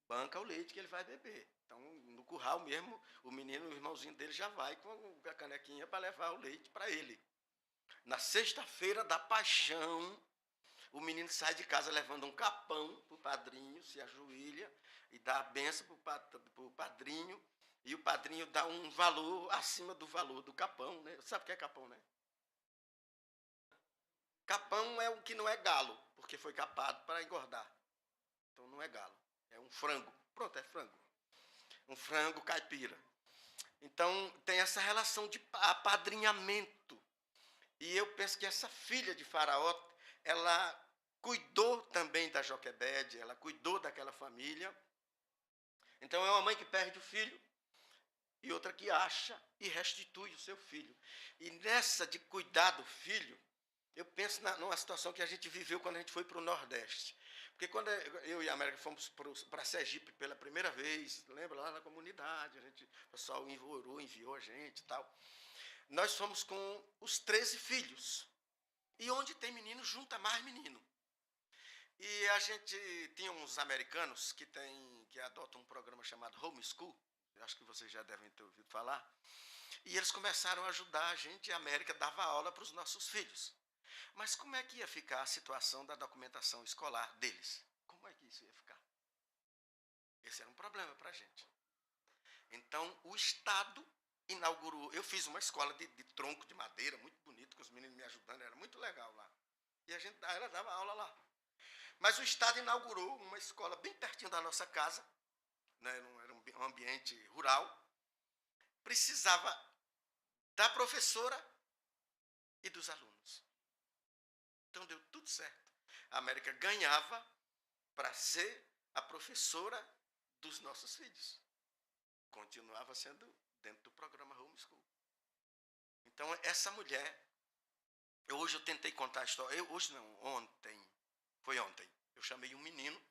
banca o leite que ele vai beber. Então, no curral mesmo, o menino, o irmãozinho dele já vai com a canequinha para levar o leite para ele. Na sexta-feira da paixão, o menino sai de casa levando um capão para o padrinho, se ajoelha e dá a benção para o padrinho, e o padrinho dá um valor acima do valor do capão, né? Sabe o que é capão, né? Capão é o que não é galo, porque foi capado para engordar. Então não é galo, é um frango. Pronto, é frango. Um frango caipira. Então tem essa relação de apadrinhamento. E eu penso que essa filha de Faraó, ela cuidou também da Joquebede, ela cuidou daquela família. Então é uma mãe que perde o filho e outra que acha e restitui o seu filho. E nessa de cuidar do filho, eu penso numa situação que a gente viveu quando a gente foi para o Nordeste. Porque quando eu e a América fomos para Sergipe pela primeira vez, lembra, lá na comunidade, o pessoal enviou a gente e tal. Nós fomos com os 13 filhos. E onde tem menino, junta mais menino. E a gente tinha uns americanos que adotam um programa chamado Homeschool, acho que vocês já devem ter ouvido falar, e eles começaram a ajudar a gente, e a América dava aula para os nossos filhos. Mas como é que ia ficar a situação da documentação escolar deles? Como é que isso ia ficar? Esse era um problema para a gente. Então, o Estado inaugurou, eu fiz uma escola de tronco de madeira, muito bonito, com os meninos me ajudando, era muito legal lá. E ela dava aula lá. Mas o Estado inaugurou uma escola bem pertinho da nossa casa, né, era um ambiente rural, precisava da professora e dos alunos. Então deu tudo certo. A América ganhava para ser a professora dos nossos filhos. Continuava sendo dentro do programa Homeschool. Então essa mulher, hoje eu tentei contar a história, foi ontem, eu chamei um menino,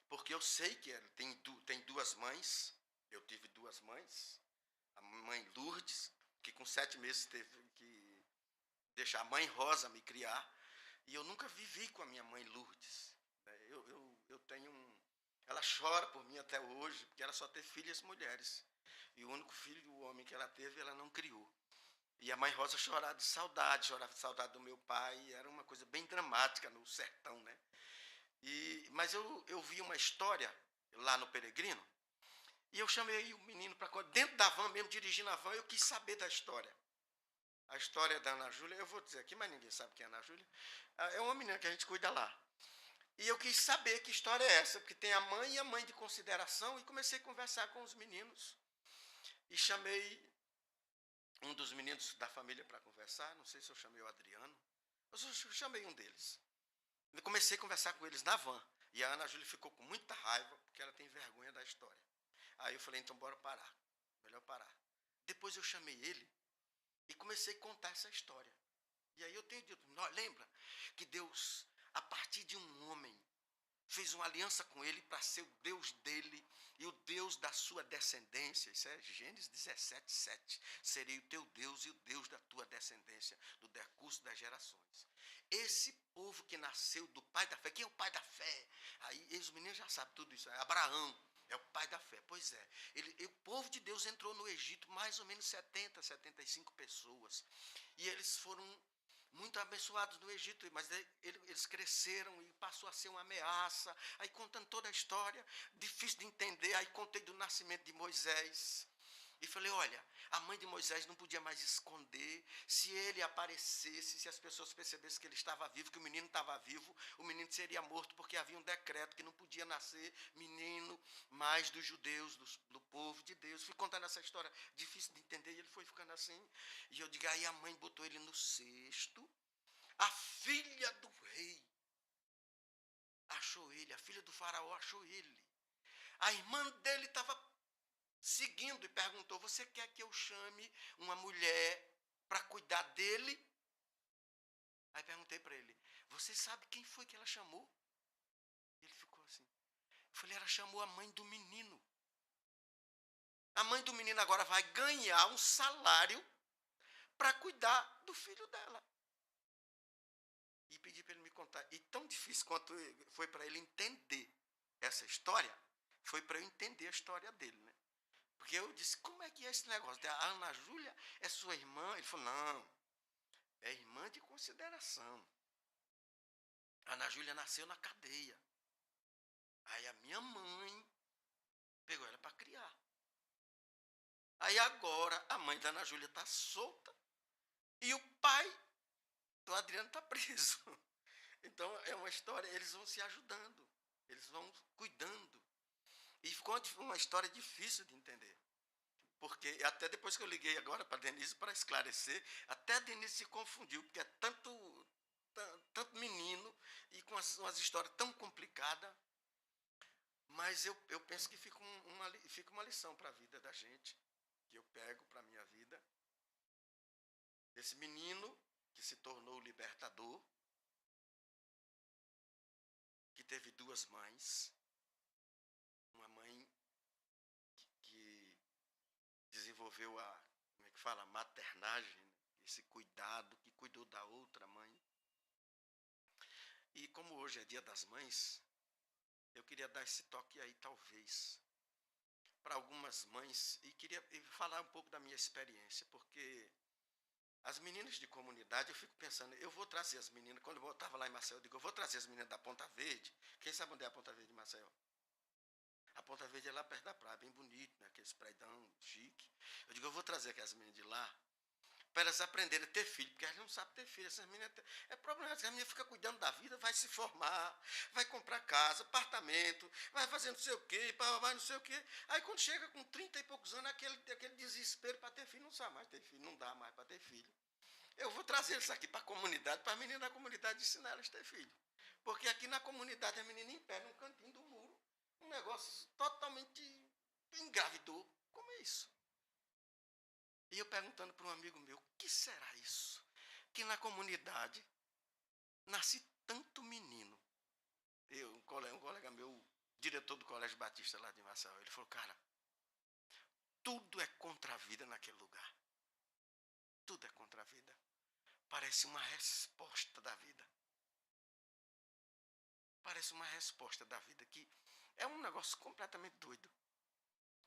porque eu sei que ele tem duas mães, eu tive duas mães, a mãe Lourdes, que com 7 meses teve que deixar a mãe Rosa me criar, e eu nunca vivi com a minha mãe Lourdes. Eu tenho ela chora por mim até hoje, porque ela só teve filhas mulheres, e o único filho, o homem que ela teve, ela não criou. E a mãe Rosa chorava de saudade do meu pai, era uma coisa bem dramática no sertão, né? Mas eu vi uma história lá no Peregrino, e eu chamei o menino para dentro da van, mesmo dirigindo a van, eu quis saber da história. A história da Ana Júlia, eu vou dizer aqui, mas ninguém sabe quem é a Ana Júlia. É uma menina que a gente cuida lá. E eu quis saber que história é essa, porque tem a mãe e a mãe de consideração, e comecei a conversar com os meninos. E chamei um dos meninos da família para conversar, não sei se eu chamei o Adriano, eu chamei um deles. Eu comecei a conversar com eles na van, e a Ana Júlia ficou com muita raiva, porque ela tem vergonha da história. Aí eu falei, então bora parar, melhor parar. Depois eu chamei ele e comecei a contar essa história. E aí eu tenho dito, lembra que Deus, a partir de um homem, fez uma aliança com ele para ser o Deus dele e o Deus da sua descendência. Isso é Gênesis 17:7. Serei o teu Deus e o Deus da tua descendência, do decurso das gerações. Esse povo que nasceu do pai da fé, quem é o pai da fé? Aí os meninos já sabem tudo isso. Abraão é o pai da fé. Pois é, o povo de Deus entrou no Egito, mais ou menos 75 pessoas. E eles foram muito abençoados no Egito, mas eles cresceram e passou a ser uma ameaça. Aí contando toda a história, difícil de entender, aí contei do nascimento de Moisés. E falei, olha, a mãe de Moisés não podia mais esconder. Se ele aparecesse, se as pessoas percebessem que ele estava vivo, que o menino estava vivo, o menino seria morto, porque havia um decreto que não podia nascer menino mais dos judeus, do povo de Deus. Fui contando essa história, difícil de entender, e ele foi ficando assim. E eu digo, aí a mãe botou ele no cesto. A filha do rei achou ele, a filha do faraó achou ele. A irmã dele estava seguindo e perguntou, você quer que eu chame uma mulher para cuidar dele? Aí perguntei para ele, você sabe quem foi que ela chamou? Ele ficou assim. Eu falei, ela chamou a mãe do menino. A mãe do menino agora vai ganhar um salário para cuidar do filho dela. E pedi para ele me contar. E tão difícil quanto foi para ele entender essa história, foi para eu entender a história dele, né? Porque eu disse, como é que é esse negócio? A Ana Júlia é sua irmã? Ele falou, não, é irmã de consideração. A Ana Júlia nasceu na cadeia. Aí a minha mãe pegou ela para criar. Aí agora a mãe da Ana Júlia está solta e o pai do Adriano está preso. Então é uma história, eles vão se ajudando, eles vão cuidando. E ficou uma história difícil de entender. Porque até depois que eu liguei agora para a Denise para esclarecer, até a Denise se confundiu, porque é tanto menino e com umas histórias tão complicadas. Mas eu penso que fica uma lição para a vida da gente, que eu pego para a minha vida. Esse menino que se tornou o libertador, que teve duas mães, uma mãe que desenvolveu como é que fala, maternagem, esse cuidado, que cuidou da outra mãe. E como hoje é Dia das Mães, eu queria dar esse toque aí, talvez, para algumas mães, e queria falar um pouco da minha experiência, porque as meninas de comunidade, eu fico pensando, eu vou trazer as meninas, quando eu estava lá em Maceió, eu digo, eu vou trazer as meninas da Ponta Verde. Quem sabe onde é a Ponta Verde de Maceió? A Ponta Verde é lá perto da praia, bem bonito, né? Aqueles prédios chique. Eu digo, eu vou trazer aquelas meninas de lá, para elas aprenderem a ter filho, porque elas não sabem ter filho. Essas meninas é problema, as meninas ficam cuidando da vida, vai se formar, vai comprar casa, apartamento, vai fazer não sei o quê, vai não sei o quê. Aí quando chega com 30 e poucos anos, aquele desespero para ter filho, não sabe mais ter filho, não dá mais para ter filho. Eu vou trazer eles aqui para a comunidade, para as meninas da comunidade ensinar elas a ter filho. Porque aqui na comunidade a menina em pé, num cantinho do muro, um negócio totalmente engravidou. Como é isso? E eu perguntando para um amigo meu, o que será isso? Que na comunidade nasce tanto menino. Um colega meu, diretor do Colégio Batista lá de Maceió, ele falou, cara, tudo é contra a vida naquele lugar. Tudo é contra a vida. Parece uma resposta da vida. Parece uma resposta da vida, que é um negócio completamente doido.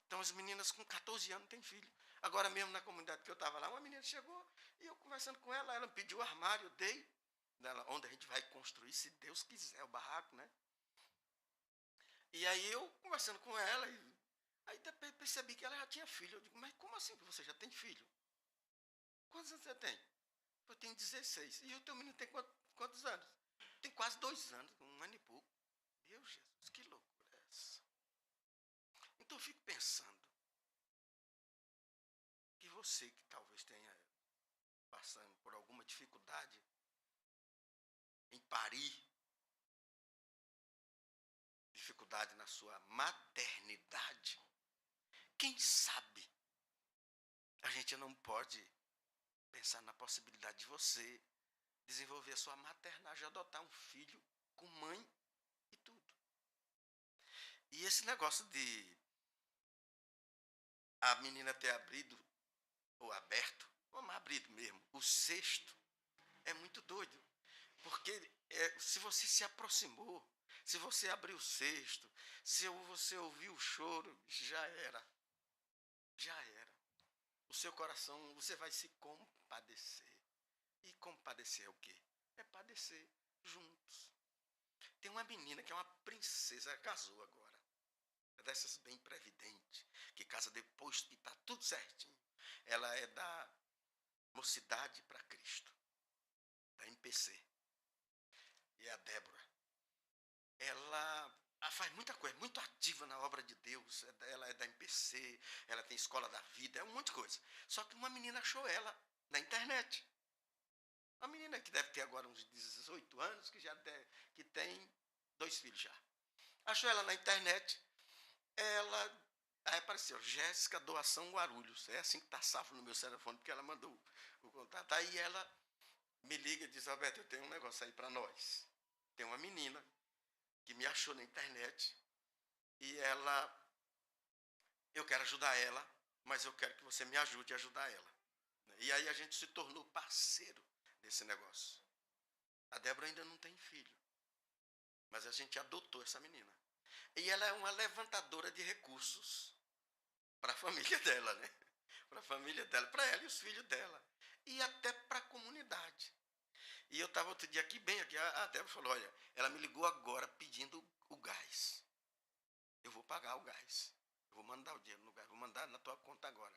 Então as meninas com 14 anos têm filho. Agora mesmo na comunidade que eu estava lá, uma menina chegou e eu conversando com ela, ela me pediu o armário, eu dei, onde a gente vai construir, se Deus quiser, o barraco, né? E aí eu conversando com ela, aí percebi que ela já tinha filho. Eu digo, mas como assim que você já tem filho? Quantos anos você tem? Eu tenho 16. E o teu menino tem quantos anos? Tem quase 2 anos, 1 ano e pouco. Meu Jesus, que loucura é essa? Então eu fico pensando que você que talvez tenha passando por alguma dificuldade em parir, dificuldade na sua maternidade, quem sabe a gente não pode pensar na possibilidade de você desenvolver a sua maternagem, adotar um filho com mãe e tudo. E esse negócio de a menina ter abrido, ou aberto, vamos abrido mesmo, o cesto, é muito doido. Porque se você se aproximou, se você abriu o cesto, se você ouviu o choro, já era. Já era. O seu coração, você vai se compadecer. E compadecer é o quê? É padecer juntos. Tem uma menina que é uma princesa, ela casou agora. É dessas bem previdentes, que casa depois que está tudo certinho. Ela é da Mocidade para Cristo, da MPC. E a Débora. Ela faz muita coisa, muito ativa na obra de Deus. Ela é da MPC, ela tem Escola da Vida, é um monte de coisa. Só que uma menina achou ela na internet. Uma menina que deve ter agora uns 18 anos, que tem 2 filhos já. Achou ela na internet, aí apareceu, Jéssica Doação Guarulhos. É assim que está salvo no meu telefone, porque ela mandou o contato. Aí ela me liga e diz, Alberto, eu tenho um negócio aí para nós. Tem uma menina que me achou na internet e eu quero ajudar ela, mas eu quero que você me ajude a ajudar ela. E aí a gente se tornou parceiro desse negócio. A Débora ainda não tem filho, mas a gente adotou essa menina. E ela é uma levantadora de recursos para a família dela, né? Para a família dela, para ela e os filhos dela. E até para a comunidade. E eu estava outro dia aqui, bem aqui, a Débora falou, olha, ela me ligou agora pedindo o gás. Eu vou pagar o gás. Eu vou mandar o dinheiro no gás, vou mandar na tua conta agora.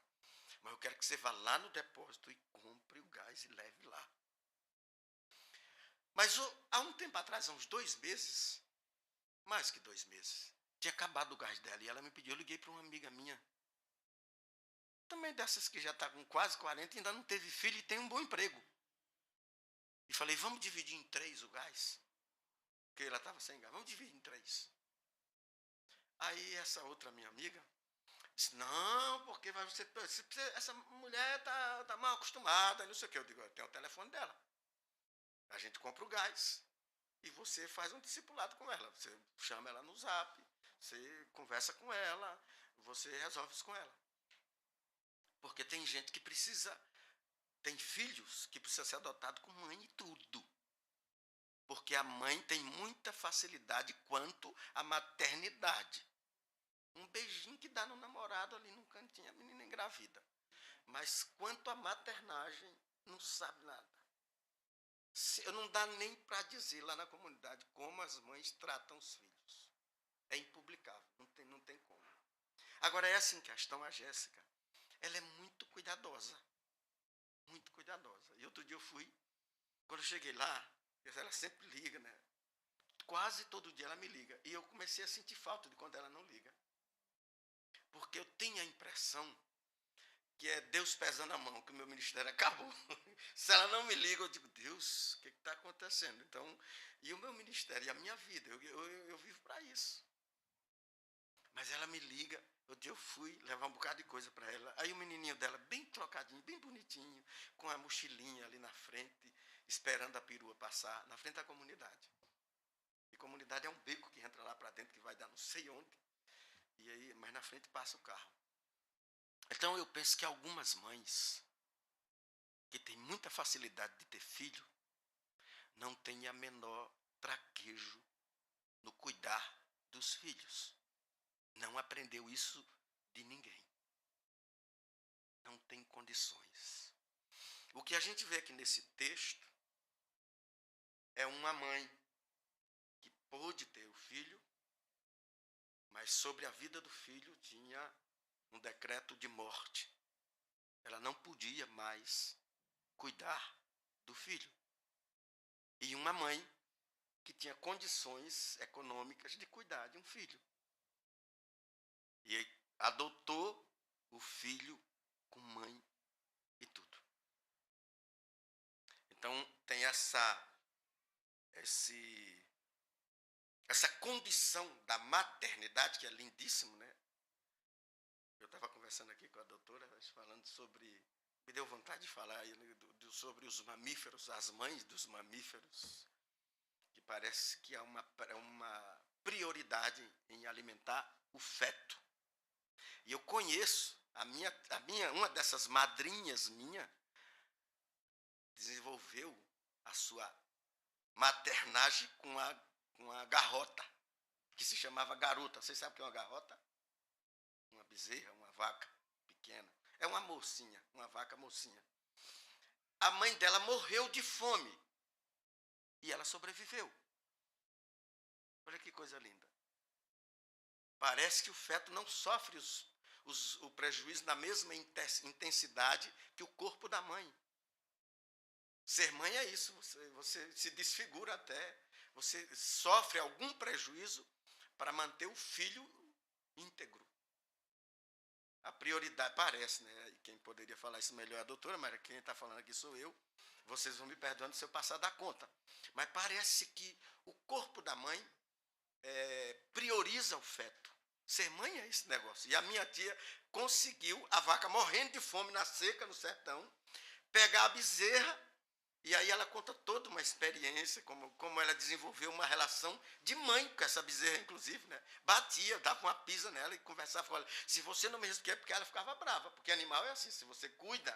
Mas eu quero que você vá lá no depósito e compre o gás e leve lá. Mas há um tempo atrás, há uns 2 meses, mais que 2 meses, tinha acabado o gás dela e ela me pediu, eu liguei para uma amiga minha, também dessas que já está com quase 40 e ainda não teve filho e tem um bom emprego. E falei, vamos dividir em 3 o gás? Porque ela estava sem gás, vamos dividir em 3. Aí essa outra minha amiga disse, não, porque essa mulher está mal acostumada, não sei o que. Eu digo, eu tenho o telefone dela. A gente compra o gás e você faz um discipulado com ela. Você chama ela no Zap, você conversa com ela, você resolve isso com ela. Porque tem gente que tem filhos que precisam ser adotados com mãe e tudo. Porque a mãe tem muita facilidade quanto à maternidade. Um beijinho que dá no namorado ali no cantinho, a menina engravida. Mas quanto à maternagem, não sabe nada. Não dá nem para dizer lá na comunidade como as mães tratam os filhos. É impublicável, não tem como. Agora, essa em questão, a Jéssica, ela é muito cuidadosa. Muito cuidadosa. E outro dia eu fui, quando eu cheguei lá, ela sempre liga, né? Quase todo dia ela me liga. E eu comecei a sentir falta de quando ela não liga. Porque eu tenho a impressão que é Deus pesando a mão, que o meu ministério acabou. Se ela não me liga, eu digo, Deus, o que está acontecendo? Então, e o meu ministério, e a minha vida, eu vivo para isso. Mas ela me liga, eu fui levar um bocado de coisa para ela. Aí o menininho dela, bem trocadinho, bem bonitinho, com a mochilinha ali na frente, esperando a perua passar, na frente da comunidade. E comunidade é um beco que entra lá para dentro, que vai dar não sei onde. E aí, mas na frente passa o carro. Então eu penso que algumas mães que têm muita facilidade de ter filho não têm a menor traquejo no cuidar dos filhos. Não aprendeu isso de ninguém. Não tem condições. O que a gente vê aqui nesse texto é uma mãe que pôde ter o filho, mas sobre a vida do filho tinha um decreto de morte. Ela não podia mais cuidar do filho. E uma mãe que tinha condições econômicas de cuidar de um filho. E adotou o filho com mãe e tudo. Então tem essa condição da maternidade, que é lindíssimo, né? Eu estava conversando aqui com a doutora, falando sobre... Me deu vontade de falar sobre os mamíferos, as mães dos mamíferos, que parece que há uma prioridade em alimentar o feto. E eu conheço, uma dessas madrinhas minha, desenvolveu a sua maternagem com a garrota, que se chamava garota. Vocês sabem o que é uma garrota? Uma bezerra, uma vaca pequena. É uma mocinha, uma vaca mocinha. A mãe dela morreu de fome e ela sobreviveu. Olha que coisa linda. Parece que o feto não sofre o prejuízo na mesma intensidade que o corpo da mãe. Ser mãe é isso, você se desfigura até, você sofre algum prejuízo para manter o filho íntegro. A prioridade, parece, né? Quem poderia falar isso melhor é a doutora, mas quem está falando aqui sou eu. Vocês vão me perdoando se eu passar da conta. Mas parece que o corpo da mãe prioriza o feto. Ser mãe é esse negócio. E a minha tia conseguiu, a vaca morrendo de fome na seca, no sertão, pegar a bezerra. E aí ela conta toda uma experiência, como ela desenvolveu uma relação de mãe com essa bezerra, inclusive, né? Batia, dava uma pisa nela e conversava, olha, se você não me respeita, porque ela ficava brava, porque animal é assim, se você cuida,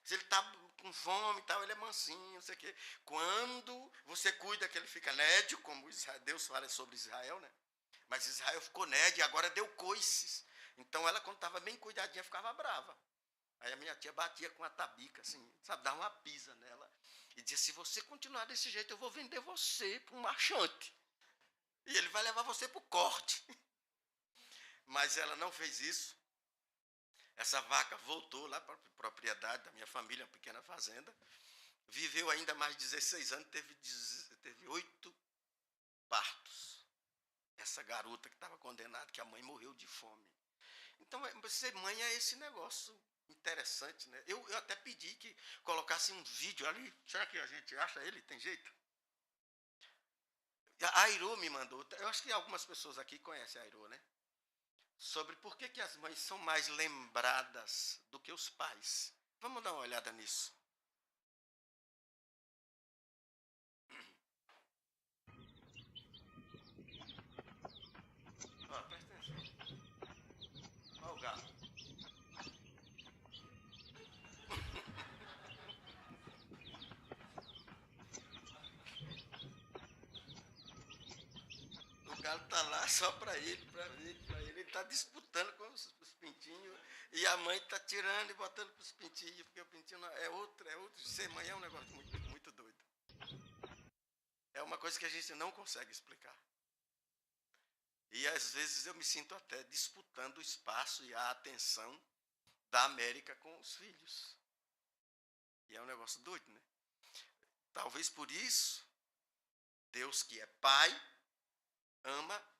se ele está com fome e tal, ele é mansinho, não sei o quê. Quando você cuida que ele fica nédio, como Deus fala sobre Israel, né? Mas Israel ficou nédio e agora deu coices. Então ela, quando estava bem cuidadinha, ficava brava. Aí a minha tia batia com a tabica, assim, sabe, dava uma pisa nela. E dizia, se você continuar desse jeito, eu vou vender você para um marchante. E ele vai levar você para o corte. Mas ela não fez isso. Essa vaca voltou lá para a propriedade da minha família, uma pequena fazenda. Viveu ainda mais 16 anos, teve 8 partos. Essa garota que estava condenada, que a mãe morreu de fome. Então, ser mãe é esse negócio interessante, né? Eu até pedi que colocasse um vídeo ali. Será que a gente acha ele? Tem jeito? A Airo me mandou. Eu acho que algumas pessoas aqui conhecem a Airo, né? Sobre por que as mães são mais lembradas do que os pais. Vamos dar uma olhada nisso. Ó, presta atenção. Olha o galo. O galo está lá só para ele, para ele, para ele. Ele está disputando com os pintinhos e a mãe está tirando e botando para os pintinhos, porque o pintinho é outro. Ser mãe é um negócio muito, muito doido. É uma coisa que a gente não consegue explicar. E às vezes eu me sinto até disputando o espaço e a atenção da América com os filhos. E é um negócio doido, né? Talvez por isso, Deus que é pai, ama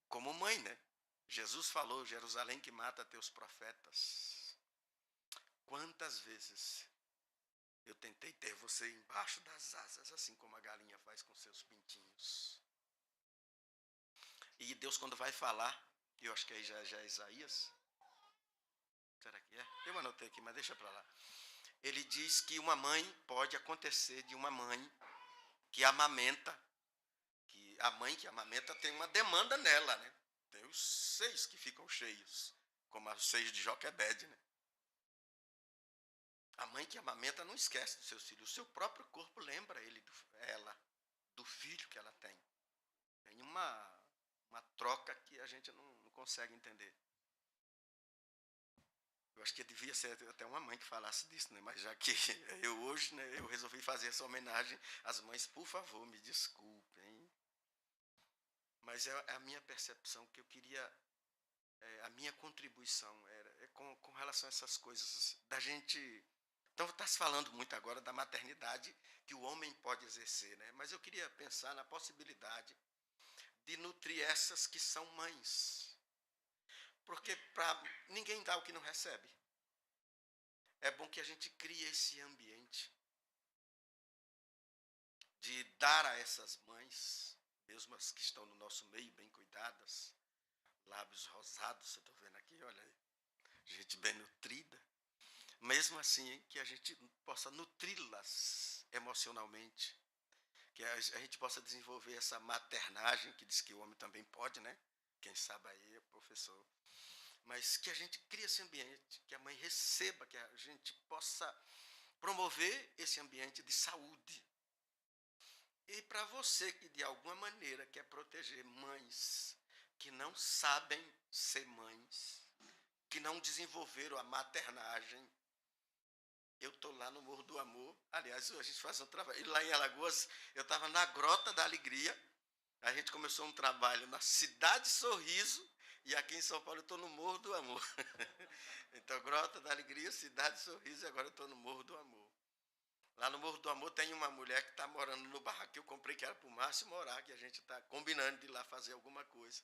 como mãe, né? Jesus falou, Jerusalém que mata teus profetas. Quantas vezes eu tentei ter você embaixo das asas, assim como a galinha faz com seus pintinhos. E Deus, quando vai falar, eu acho que aí já é Isaías. Será que é? Eu anotei aqui, mas deixa para lá. Ele diz que uma mãe, pode acontecer de uma mãe que amamenta, que a mãe que amamenta tem uma demanda nela, né? Tem os seios que ficam cheios, como os seios de Joquebede, né? A mãe que amamenta não esquece dos seus filhos. O seu próprio corpo lembra ela do filho que ela tem. Tem uma troca que a gente não consegue entender. Eu acho que devia ser até uma mãe que falasse disso, né? Mas já que eu hoje, né, eu resolvi fazer essa homenagem às mães, por favor, me desculpem. Mas é a minha percepção que eu queria, a minha contribuição com relação a essas coisas da gente. Então está se falando muito agora da maternidade que o homem pode exercer, né? Mas eu queria pensar na possibilidade de nutrir essas que são mães. Porque ninguém dá o que não recebe. É bom que a gente crie esse ambiente de dar a essas mães, mesmo as que estão no nosso meio, bem cuidadas, lábios rosados, eu estou vendo aqui, olha aí, gente bem nutrida, mesmo assim que a gente possa nutri-las emocionalmente, que a gente possa desenvolver essa maternagem, que diz que o homem também pode, né? Quem sabe aí é professor. Mas que a gente crie esse ambiente, que a mãe receba, que a gente possa promover esse ambiente de saúde. E para você que de alguma maneira quer proteger mães que não sabem ser mães, que não desenvolveram a maternagem, eu estou lá no Morro do Amor. Aliás, a gente faz um trabalho. E lá em Alagoas, eu estava na Grota da Alegria. A gente começou um trabalho na Cidade Sorriso E aqui em São Paulo eu estou no Morro do Amor. Então, Grota da Alegria, Cidade do Sorriso, e agora eu estou no Morro do Amor. Lá no Morro do Amor tem uma mulher que está morando no barraco que eu comprei, que era para o Márcio morar, que a gente está combinando de ir lá fazer alguma coisa.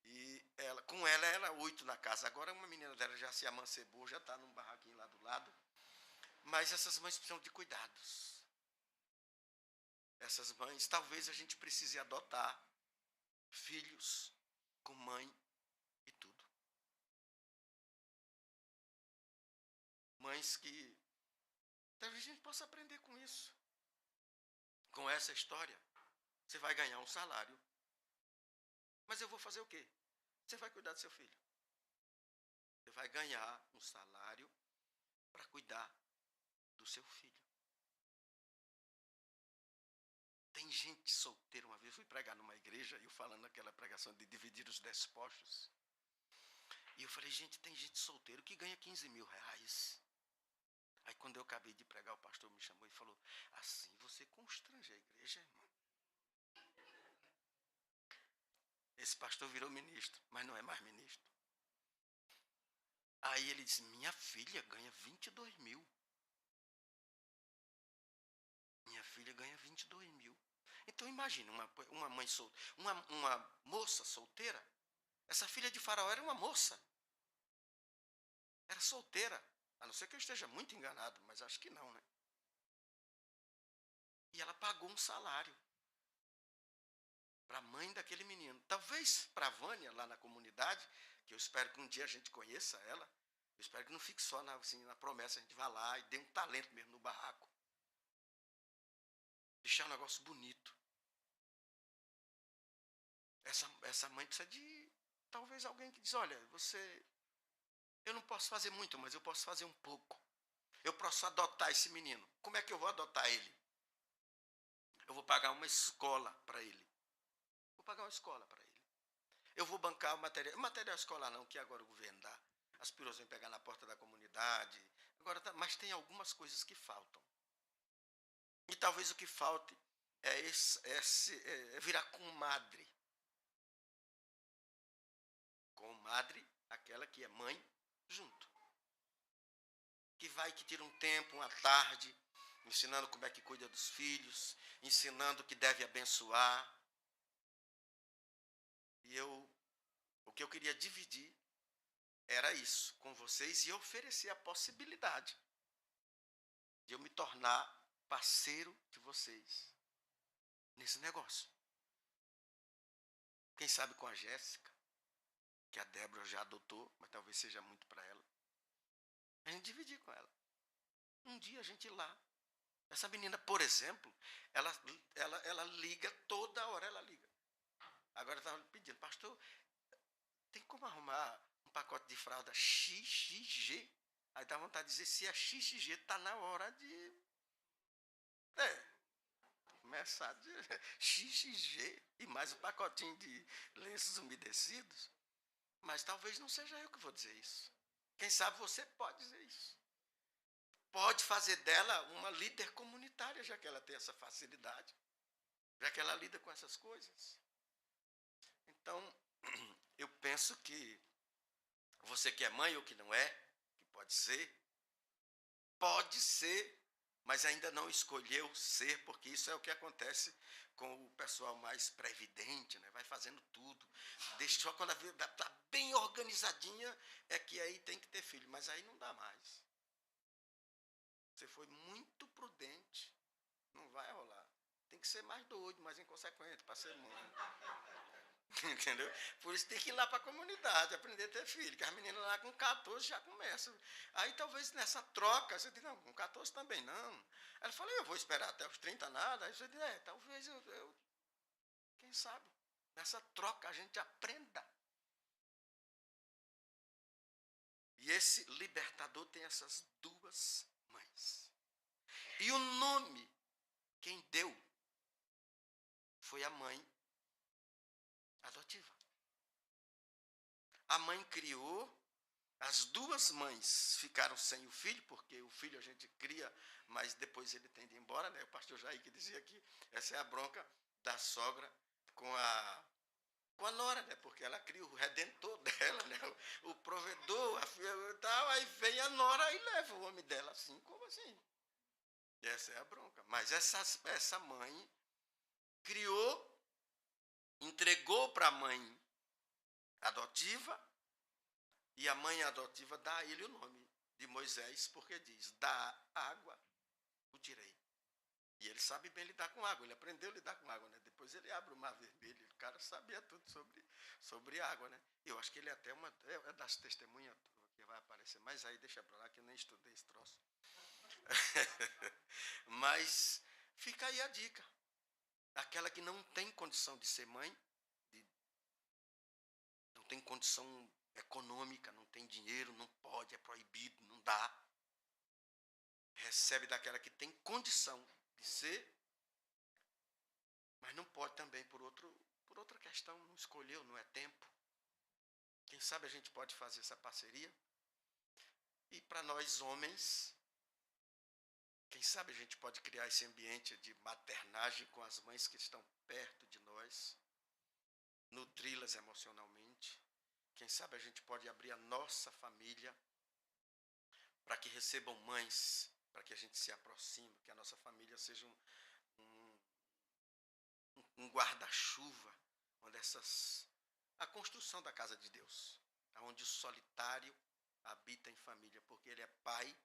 E com ela era 8 na casa. Agora uma menina dela já se amancebou, já está num barraquinho lá do lado. Mas essas mães precisam de cuidados. Essas mães, talvez a gente precise adotar filhos com mãe e tudo. Mães que talvez a gente possa aprender com isso. Com essa história, você vai ganhar um salário. Mas eu vou fazer o quê? Você vai cuidar do seu filho. Você vai ganhar um salário para cuidar do seu filho. Tem gente solteira. Uma vez eu fui pregar numa igreja, e eu falando naquela pregação de dividir os despostos. E eu falei, gente, tem gente solteira que ganha 15 mil reais. Aí quando eu acabei de pregar, o pastor me chamou e falou, assim você constrange a igreja, irmão. Esse pastor virou ministro, mas não é mais ministro. Aí ele disse, minha filha ganha 22 mil. Minha filha ganha 22 mil. Então imagine uma mãe solteira, uma moça solteira. Essa filha de Faraó era uma moça. Era solteira. A não ser que eu esteja muito enganado, mas acho que não, né? E ela pagou um salário para a mãe daquele menino. Talvez para a Vânia, lá na comunidade, que eu espero que um dia a gente conheça ela. Eu espero que não fique só na promessa, a gente vá lá e dê um talento mesmo no barraco. Deixar um negócio bonito. Essa mãe precisa de, talvez, alguém que diz, olha, eu não posso fazer muito, mas eu posso fazer um pouco. Eu posso adotar esse menino. Como é que eu vou adotar ele? Eu vou pagar uma escola para ele. Vou pagar uma escola para ele. Eu vou bancar o material escolar não, que agora o governo dá. As perus vêm pegar na porta da comunidade. Agora, mas tem algumas coisas que faltam. E talvez o que falte é virar comadre. Comadre, aquela que é mãe, junto. Que tira um tempo, uma tarde, ensinando como é que cuida dos filhos, ensinando que deve abençoar. E o que eu queria dividir era isso com vocês e oferecer a possibilidade de eu me tornar parceiro de vocês nesse negócio. Quem sabe com a Jéssica, que a Débora já adotou, mas talvez seja muito para ela. A gente dividir com ela. Um dia a gente ir lá. Essa menina, por exemplo, ela liga, toda hora ela liga. Agora estava pedindo, pastor, tem como arrumar um pacote de fralda XXG? Aí dá vontade de dizer, se é XXG, está na hora de... começar de XXG e mais um pacotinho de lenços umedecidos. Mas talvez não seja eu que vou dizer isso. Quem sabe você pode dizer isso. Pode fazer dela uma líder comunitária, já que ela tem essa facilidade, já que ela lida com essas coisas. Então, eu penso que você que é mãe ou que não é, que pode ser, mas ainda não escolheu ser, porque isso é o que acontece com o pessoal mais previdente, né? Vai fazendo tudo. Só quando a vida está bem organizadinha, é que aí tem que ter filho, mas aí não dá mais. Você foi muito prudente, não vai rolar. Tem que ser mais doido, mais inconsequente para ser mãe. Entendeu? Por isso tem que ir lá para a comunidade, aprender a ter filho, que as meninas lá com 14 já começam. Aí talvez nessa troca, você diz, não, com 14 também não. Ela fala, eu vou esperar até os 30 nada. Aí você diz, talvez eu quem sabe, nessa troca a gente aprenda. E esse libertador tem essas duas mães. E o nome, quem deu, foi a mãe adotiva. A mãe criou, as duas mães ficaram sem o filho, porque o filho a gente cria, mas depois ele tem de ir embora, né? O pastor Jair que dizia que essa é a bronca da sogra com com a nora, né? Porque ela cria o redentor dela, né? O provedor, a filha e tal. Aí vem a nora e leva o homem dela assim, como assim? E essa é a bronca. Mas essa mãe criou, entregou para a mãe adotiva, e a mãe adotiva dá a ele o nome de Moisés, porque diz, da água o tirei. E ele sabe bem lidar com água, ele aprendeu a lidar com água, né? Depois ele abre o mar vermelho, o cara sabia tudo sobre água, né? Eu acho que ele é até é das testemunhas que vai aparecer, mas aí deixa para lá que eu nem estudei esse troço. Mas fica aí a dica. Aquela que não tem condição de ser mãe, não tem condição econômica, não tem dinheiro, não pode, é proibido, não dá. Recebe daquela que tem condição de ser, mas não pode também por outra questão, não escolheu, não é tempo. Quem sabe a gente pode fazer essa parceria? E para nós homens, quem sabe a gente pode criar esse ambiente de maternagem com as mães que estão perto de nós, nutri-las emocionalmente. Quem sabe a gente pode abrir a nossa família para que recebam mães, para que a gente se aproxime, que a nossa família seja um guarda-chuva, onde a construção da casa de Deus, onde o solitário habita em família, porque ele é pai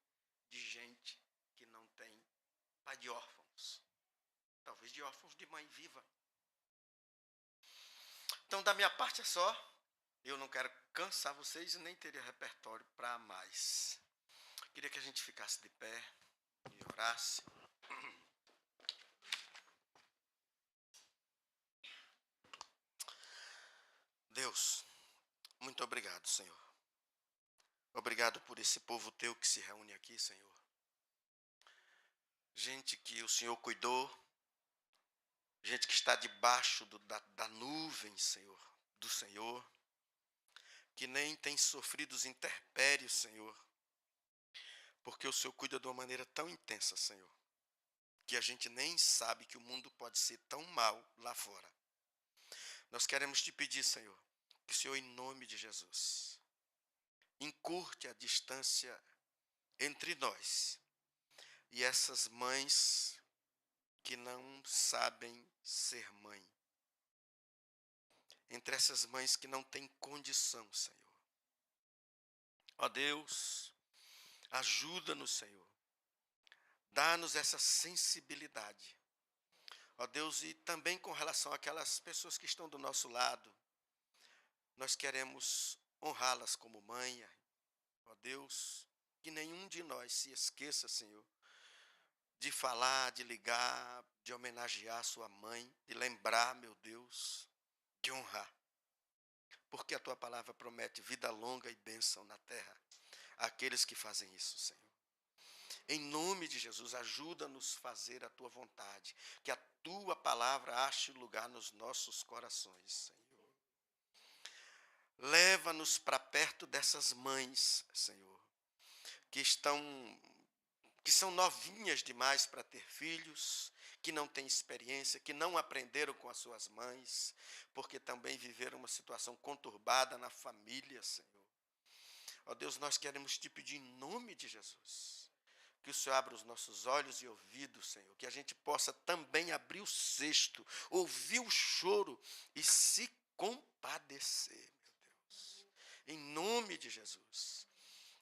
de gente que não tem, pai de órfãos, talvez de órfãos de mãe viva. Então, da minha parte é só. Eu não quero cansar vocês e nem teria repertório para mais. Queria que a gente ficasse de pé e orasse. Deus, muito obrigado, Senhor. Obrigado por esse povo teu que se reúne aqui, Senhor. Gente que o Senhor cuidou, gente que está debaixo da nuvem, Senhor, do Senhor, que nem tem sofrido os intempéries, Senhor, porque o Senhor cuida de uma maneira tão intensa, Senhor, que a gente nem sabe que o mundo pode ser tão mal lá fora. Nós queremos te pedir, Senhor, que o Senhor, em nome de Jesus, encurte a distância entre nós e essas mães que não sabem ser mãe. Entre essas mães que não têm condição, Senhor. Ó Deus, ajuda-nos, Senhor. Dá-nos essa sensibilidade. Ó Deus, e também com relação àquelas pessoas que estão do nosso lado, nós queremos honrá-las como mãe. Ó Deus, que nenhum de nós se esqueça, Senhor, de falar, de ligar, de homenagear sua mãe, de lembrar, meu Deus, de honrar. Porque a tua palavra promete vida longa e bênção na terra àqueles que fazem isso, Senhor. Em nome de Jesus, ajuda-nos a fazer a tua vontade, que a tua palavra ache lugar nos nossos corações, Senhor. Leva-nos para perto dessas mães, Senhor, que são novinhas demais para ter filhos, que não têm experiência, que não aprenderam com as suas mães, porque também viveram uma situação conturbada na família, Senhor. Ó Deus, nós queremos te pedir em nome de Jesus, que o Senhor abra os nossos olhos e ouvidos, Senhor, que a gente possa também abrir o cesto, ouvir o choro e se compadecer, meu Deus, em nome de Jesus.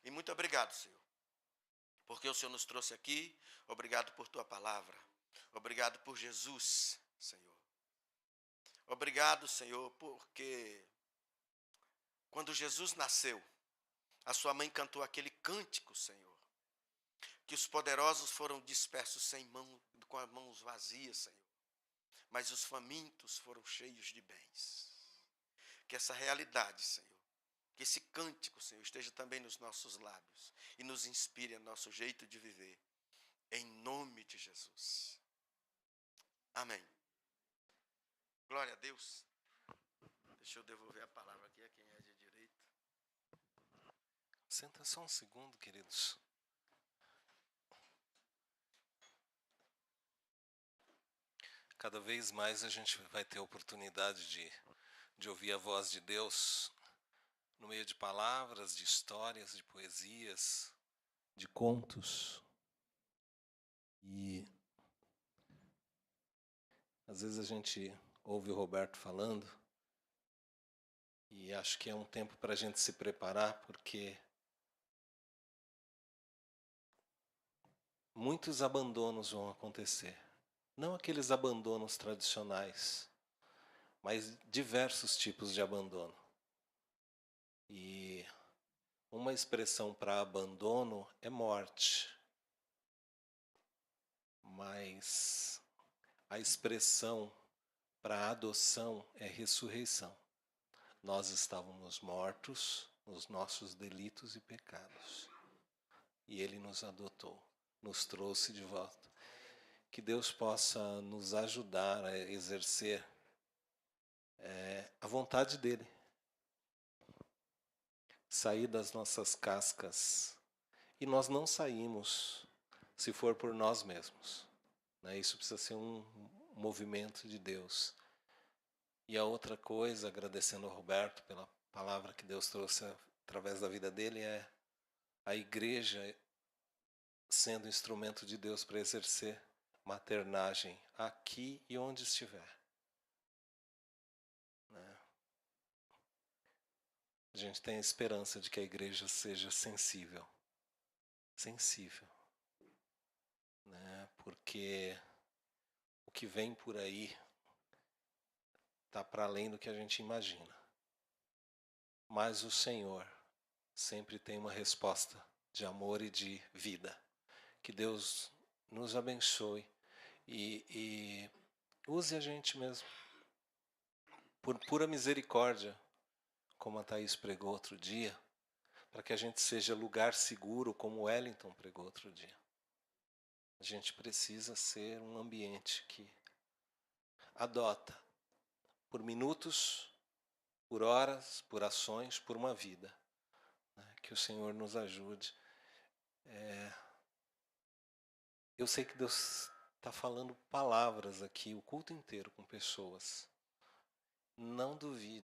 E muito obrigado, Senhor, porque o Senhor nos trouxe aqui. Obrigado por tua palavra. Obrigado por Jesus, Senhor. Obrigado, Senhor, porque quando Jesus nasceu, a sua mãe cantou aquele cântico, Senhor, que os poderosos foram dispersos com as mãos vazias, Senhor, mas os famintos foram cheios de bens. Que essa realidade, Senhor, que esse cântico, Senhor, esteja também nos nossos lábios e nos inspire a nosso jeito de viver, em nome de Jesus. Amém. Glória a Deus. Deixa eu devolver a palavra aqui a quem é de direito. Senta só um segundo, queridos. Cada vez mais a gente vai ter a oportunidade de de ouvir a voz de Deus no meio de palavras, de histórias, de poesias, de contos. E às vezes a gente ouve o Roberto falando e acho que é um tempo para a gente se preparar, porque muitos abandonos vão acontecer. Não aqueles abandonos tradicionais, mas diversos tipos de abandono. E uma expressão para abandono é morte. Mas a expressão para adoção é ressurreição. Nós estávamos mortos nos nossos delitos e pecados. E Ele nos adotou, nos trouxe de volta. Que Deus possa nos ajudar a exercer a vontade dEle. Sair das nossas cascas. E nós não saímos se for por nós mesmos. Isso precisa ser um movimento de Deus. E a outra coisa, agradecendo ao Roberto pela palavra que Deus trouxe através da vida dele, é a igreja sendo instrumento de Deus para exercer maternagem aqui e onde estiver. A gente tem a esperança de que a igreja seja sensível. Porque o que vem por aí está para além do que a gente imagina. Mas o Senhor sempre tem uma resposta de amor e de vida. Que Deus nos abençoe e use a gente mesmo. Por pura misericórdia, como a Thaís pregou outro dia, para que a gente seja lugar seguro, como o Wellington pregou outro dia. A gente precisa ser um ambiente que adota, por minutos, por horas, por ações, por uma vida. Que o Senhor nos ajude. Eu sei que Deus está falando palavras aqui o culto inteiro com pessoas. Não duvide.